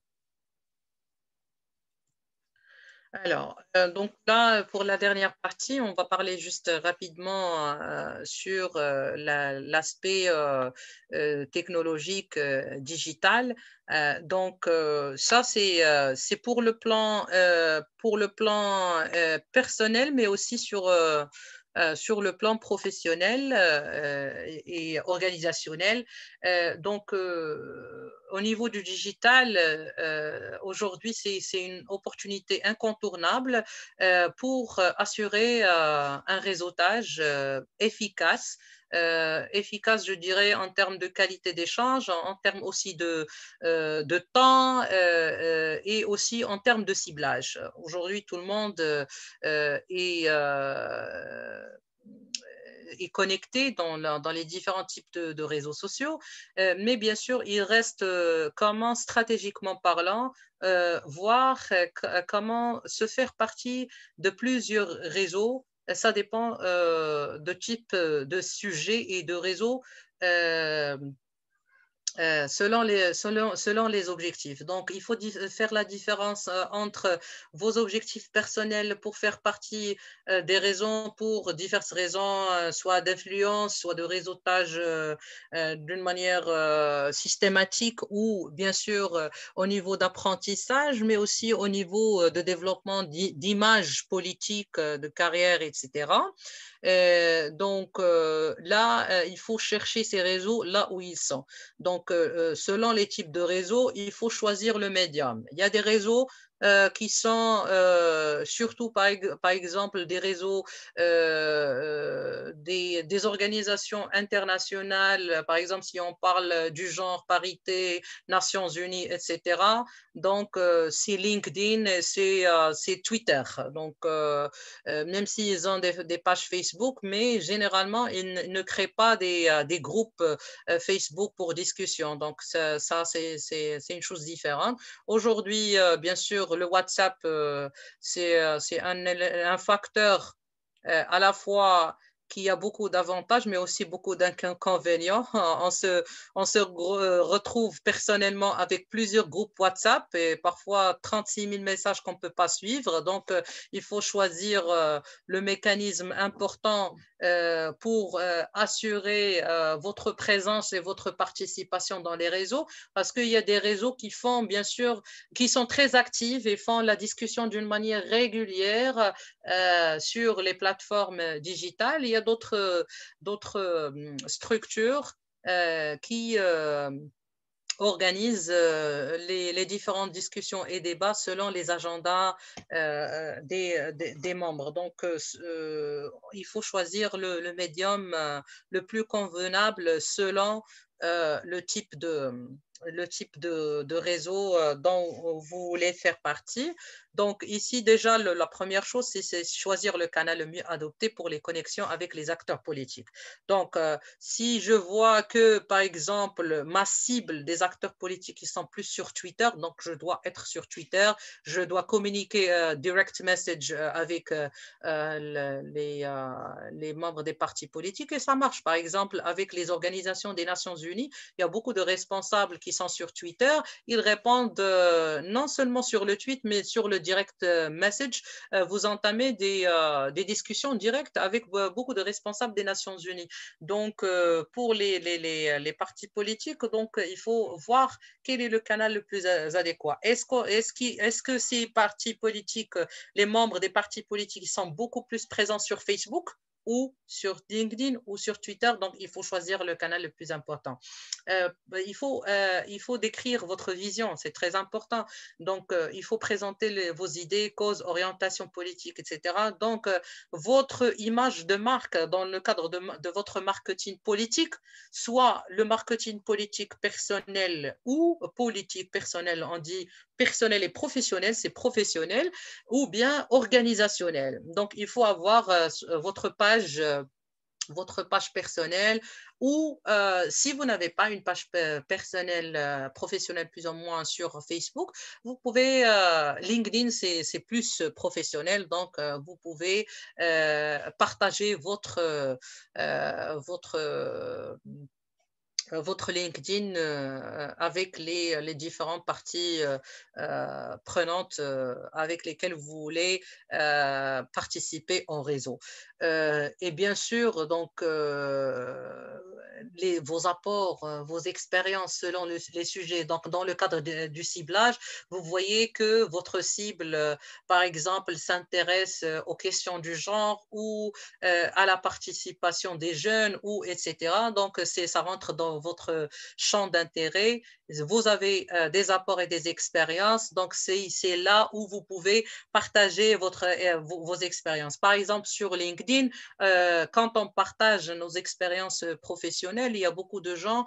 Alors, donc là, pour la dernière partie, on va parler juste rapidement sur l'aspect technologique digital. Donc, ça, c'est pour le plan personnel, mais aussi sur le plan professionnel et organisationnel. Donc, au niveau du digital, aujourd'hui, c'est une opportunité incontournable pour assurer un réseautage efficace. Efficace, je dirais, en termes de qualité d'échange, en termes aussi de temps et aussi en termes de ciblage. Aujourd'hui, tout le monde est connecté dans les différents types de réseaux sociaux, mais bien sûr, il reste comment, stratégiquement parlant, voir comment se faire partie de plusieurs réseaux. Ça dépend de type de sujet et de réseau selon les objectifs. Donc, il faut faire la différence entre vos objectifs personnels pour faire partie des raisons, pour diverses raisons, soit d'influence, soit de réseautage d'une manière systématique ou bien sûr au niveau d'apprentissage, mais aussi au niveau de développement d'image politique, de carrière, etc. Donc là, il faut chercher ces réseaux là où ils sont. Donc, selon les types de réseaux, il faut choisir le médium. Il y a des réseaux qui sont surtout, par exemple, des réseaux, des organisations internationales, par exemple, si on parle du genre parité, Nations Unies, etc. Donc, c'est LinkedIn, c'est Twitter. Donc, même s'ils ont des pages Facebook, mais généralement, ils ne créent pas des groupes Facebook pour discussion. Donc, ça c'est une chose différente. Aujourd'hui, bien sûr, le WhatsApp, c'est un facteur à la fois qui a beaucoup d'avantages, mais aussi beaucoup d'inconvénients. On se retrouve personnellement avec plusieurs groupes WhatsApp et parfois 36 000 messages qu'on ne peut pas suivre. Donc, il faut choisir le mécanisme important pour assurer votre présence et votre participation dans les réseaux, parce qu'il y a des réseaux qui font, bien sûr, qui sont très actifs et font la discussion d'une manière régulière sur les plateformes digitales. Il y a d'autres structures qui organisent les différentes discussions et débats selon les agendas des membres. Donc, il faut choisir le médium le plus convenable selon le type le type de réseau dont vous voulez faire partie. Donc ici déjà, la première chose, c'est choisir le canal le mieux adopté pour les connexions avec les acteurs politiques. Donc si je vois que par exemple ma cible des acteurs politiques qui sont plus sur Twitter, donc je dois être sur Twitter, je dois communiquer direct message avec les membres des partis politiques, et ça marche. Par exemple, avec les organisations des Nations Unies, il y a beaucoup de responsables qui sont sur Twitter, ils répondent non seulement sur le tweet, mais sur le direct message. Vous entamez des discussions directes avec beaucoup de responsables des Nations Unies. Donc, pour les partis politiques, donc, il faut voir quel est le canal le plus adéquat. Est-ce que ces partis politiques, les membres des partis politiques sont beaucoup plus présents sur Facebook ou sur LinkedIn ou sur Twitter? Donc, il faut choisir le canal le plus important. Il faut décrire votre vision, c'est très important. Donc, il faut présenter vos idées, causes, orientations politiques, etc. Donc, votre image de marque dans le cadre de votre marketing politique, soit le marketing politique personnel ou politique personnel, on dit personnel et professionnel, c'est professionnel, ou bien organisationnel. Donc, il faut avoir votre page personnelle, ou si vous n'avez pas une page personnelle professionnelle plus ou moins sur Facebook, vous pouvez, LinkedIn c'est plus professionnel, donc vous pouvez partager votre LinkedIn avec les différentes parties prenantes avec lesquelles vous voulez participer au réseau. Et bien sûr, donc, vos apports, vos expériences selon les sujets. Donc, dans le cadre du ciblage, vous voyez que votre cible, par exemple, s'intéresse aux questions du genre ou à la participation des jeunes, ou etc. Donc, ça rentre dans votre champ d'intérêt. Vous avez des apports et des expériences. Donc, c'est là où vous pouvez partager vos expériences. Par exemple, sur LinkedIn, quand on partage nos expériences professionnelles, il y a beaucoup de gens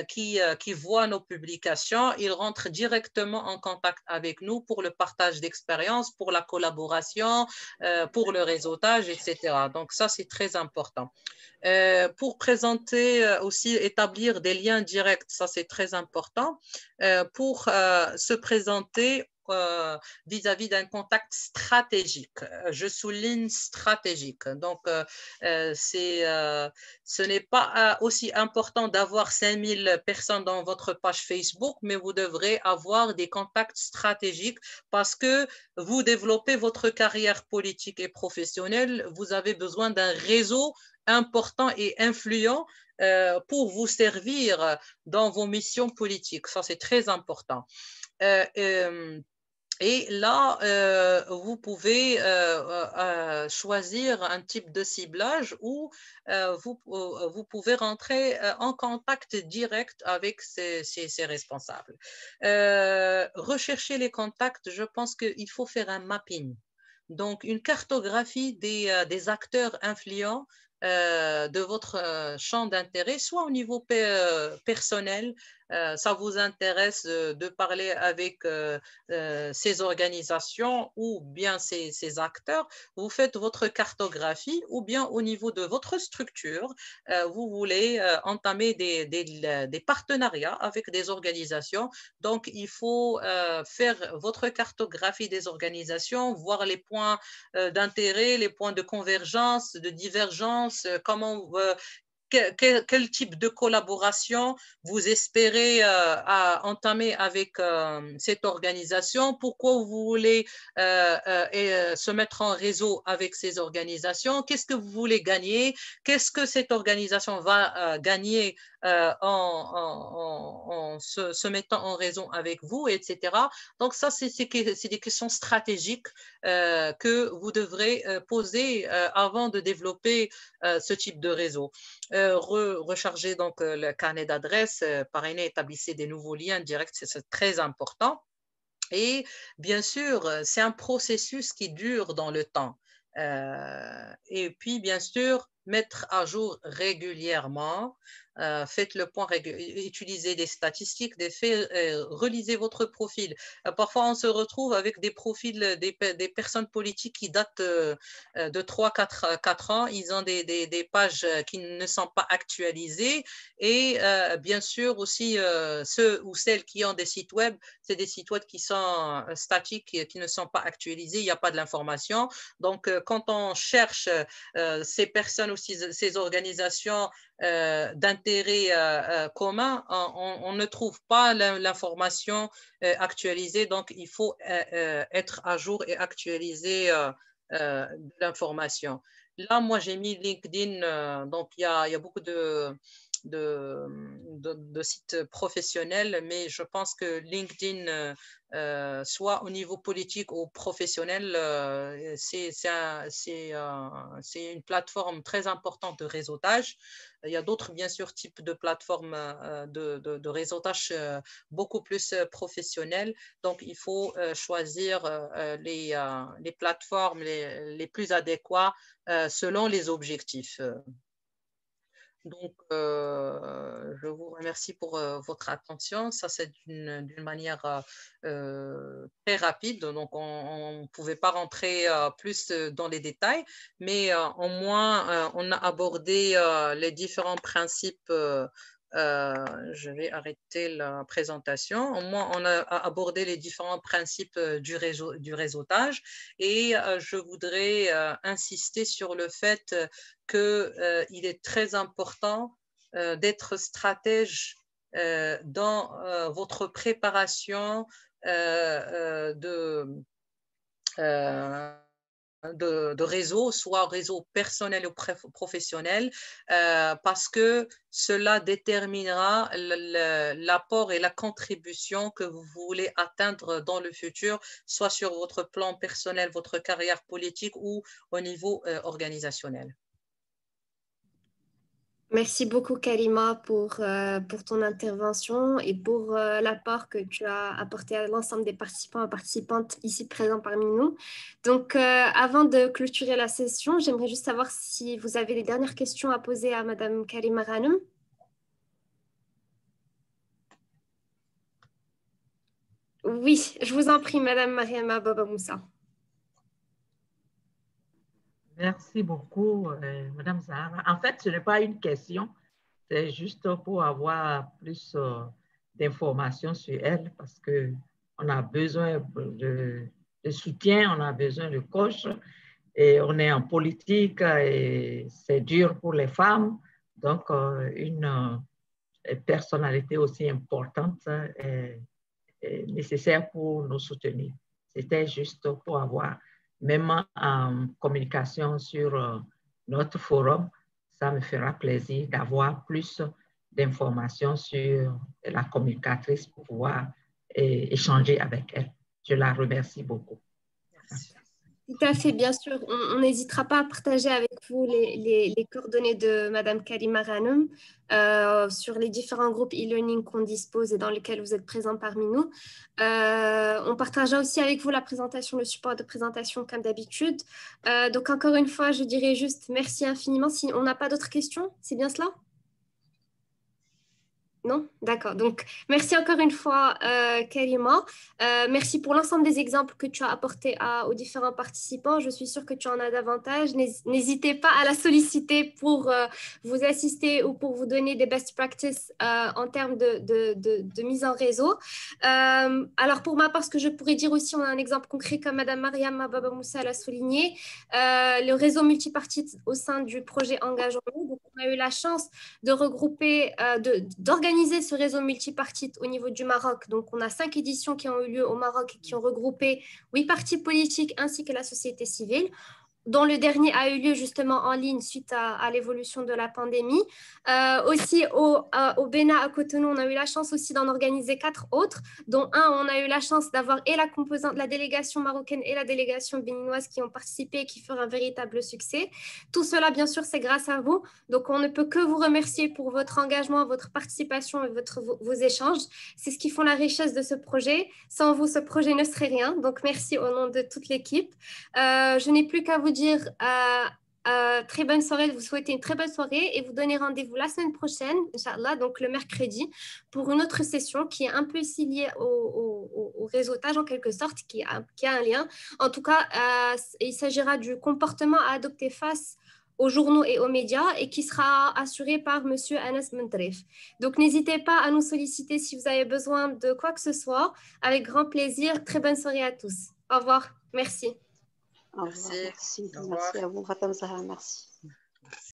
qui voient nos publications, ils rentrent directement en contact avec nous pour le partage d'expériences, pour la collaboration, pour le réseautage, etc. Donc, ça, c'est très important. Pour présenter aussi, établir des liens directs, ça c'est très important, pour se présenter vis-à-vis d'un contact stratégique. Je souligne stratégique. Donc, ce n'est pas aussi important d'avoir 5000 personnes dans votre page Facebook, mais vous devrez avoir des contacts stratégiques parce que vous développez votre carrière politique et professionnelle. Vous avez besoin d'un réseau important et influent pour vous servir dans vos missions politiques. Ça, c'est très important. Et là, vous pouvez choisir un type de ciblage où vous pouvez rentrer en contact direct avec ces responsables. Rechercher les contacts, je pense qu'il faut faire un mapping. Donc, une cartographie des acteurs influents de votre champ d'intérêt, soit au niveau personnel, ça vous intéresse de parler avec ces organisations ou bien ces acteurs, vous faites votre cartographie, ou bien au niveau de votre structure, vous voulez entamer des partenariats avec des organisations. Donc, il faut faire votre cartographie des organisations, voir les points d'intérêt, les points de convergence, de divergence, comment quel type de collaboration vous espérez entamer avec cette organisation, pourquoi vous voulez se mettre en réseau avec ces organisations, qu'est-ce que vous voulez gagner, qu'est-ce que cette organisation va gagner en se mettant en réseau avec vous, etc. Donc ça, c'est des questions stratégiques que vous devrez poser avant de développer ce type de réseau. Recharger donc le carnet d'adresses, parrainer, établissez des nouveaux liens directs, c'est très important. Et bien sûr, c'est un processus qui dure dans le temps. Et puis, bien sûr, mettre à jour régulièrement. Faites le point, utilisez des statistiques, des faits, relisez votre profil. Parfois, on se retrouve avec des profils des personnes politiques qui datent de 3-4 ans. Ils ont des pages qui ne sont pas actualisées. Et bien sûr, aussi, ceux ou celles qui ont des sites web, c'est des sites web qui sont statiques, qui ne sont pas actualisés. Il n'y a pas de l'information. Donc, quand on cherche ces personnes ou ces organisations d'intérêt commun, on ne trouve pas l'information actualisée. Donc, il faut être à jour et actualiser l'information. Là, moi, j'ai mis LinkedIn. Donc, il y a beaucoup de sites professionnels, mais je pense que LinkedIn, soit au niveau politique ou professionnel, c'est une plateforme très importante de réseautage. Il y a d'autres, bien sûr, types de plateformes de réseautage beaucoup plus professionnelles. Donc, il faut choisir les plateformes les plus adéquates selon les objectifs. Donc, je vous remercie pour votre attention. Ça, c'est d'une manière très rapide. Donc, on ne pouvait pas rentrer plus dans les détails, mais au moins, on a abordé les différents principes. Je vais arrêter la présentation. Au moins, on a abordé les différents principes du réseautage. Et je voudrais insister sur le fait qu'il est très important d'être stratège dans votre préparation de réseau, soit réseau personnel ou professionnel, parce que cela déterminera l'apport et la contribution que vous voulez atteindre dans le futur, soit sur votre plan personnel, votre carrière politique ou au niveau organisationnel. Merci beaucoup, Karima, pour ton intervention et pour l'apport que tu as apporté à l'ensemble des participants et participantes ici présents parmi nous. Donc, avant de clôturer la session, j'aimerais juste savoir si vous avez des dernières questions à poser à Madame Karima Ghanem. Oui, je vous en prie, Madame Mariama Baba Moussa. Merci beaucoup, Madame Zahra. En fait, ce n'est pas une question, c'est juste pour avoir plus d'informations sur elle parce qu'on a besoin de soutien, on a besoin de coach et on est en politique et c'est dur pour les femmes. Donc, une personnalité aussi importante est nécessaire pour nous soutenir. C'était juste pour avoir, même en communication sur notre forum, ça me fera plaisir d'avoir plus d'informations sur la communicatrice pour pouvoir échanger avec elle. Je la remercie beaucoup. Merci. Tout à fait, bien sûr. On n'hésitera pas à partager avec vous les coordonnées de Madame Karima Ghanem sur les différents groupes e-learning qu'on dispose et dans lesquels vous êtes présents parmi nous. On partagera aussi avec vous la présentation, le support de présentation comme d'habitude. Donc encore une fois, je dirais juste merci infiniment. Si on n'a pas d'autres questions, c'est bien cela ? Non? D'accord. Donc, merci encore une fois, Karima. Merci pour l'ensemble des exemples que tu as apportés aux différents participants. Je suis sûre que tu en as davantage. N'hésitez pas à la solliciter pour vous assister ou pour vous donner des best practices en termes de mise en réseau. Alors, pour ma part, ce que je pourrais dire aussi, on a un exemple concret comme Madame Mariama Baba Moussa l'a souligné, le réseau multipartite au sein du projet Engageons-nous. Donc, on a eu la chance de regrouper, d'organiser ce réseau multipartite au niveau du Maroc. Donc, on a 5 éditions qui ont eu lieu au Maroc et qui ont regroupé 8 partis politiques ainsi que la société civile, dont le dernier a eu lieu justement en ligne suite à l'évolution de la pandémie. Aussi au Bénin, à Cotonou, on a eu la chance aussi d'en organiser 4 autres, dont on a eu la chance d'avoir et la composante, la délégation marocaine et la délégation béninoise qui ont participé et qui feront un véritable succès. Tout cela, bien sûr, c'est grâce à vous. Donc, on ne peut que vous remercier pour votre engagement, votre participation et vos échanges. C'est ce qui font la richesse de ce projet. Sans vous, ce projet ne serait rien. Donc, merci au nom de toute l'équipe. Je n'ai plus qu'à vous dire Très bonne soirée, vous souhaitez une très bonne soirée et vous donnez rendez-vous la semaine prochaine, Inch'Allah, donc le mercredi, pour une autre session qui est un peu aussi liée au réseautage en quelque sorte, qui a un lien. En tout cas, il s'agira du comportement à adopter face aux journaux et aux médias et qui sera assuré par Monsieur Anas Mentref. Donc, n'hésitez pas à nous solliciter si vous avez besoin de quoi que ce soit. Avec grand plaisir. Très bonne soirée à tous. Au revoir. Merci. Au revoir. Merci à vous, Fatem Zahra. Merci.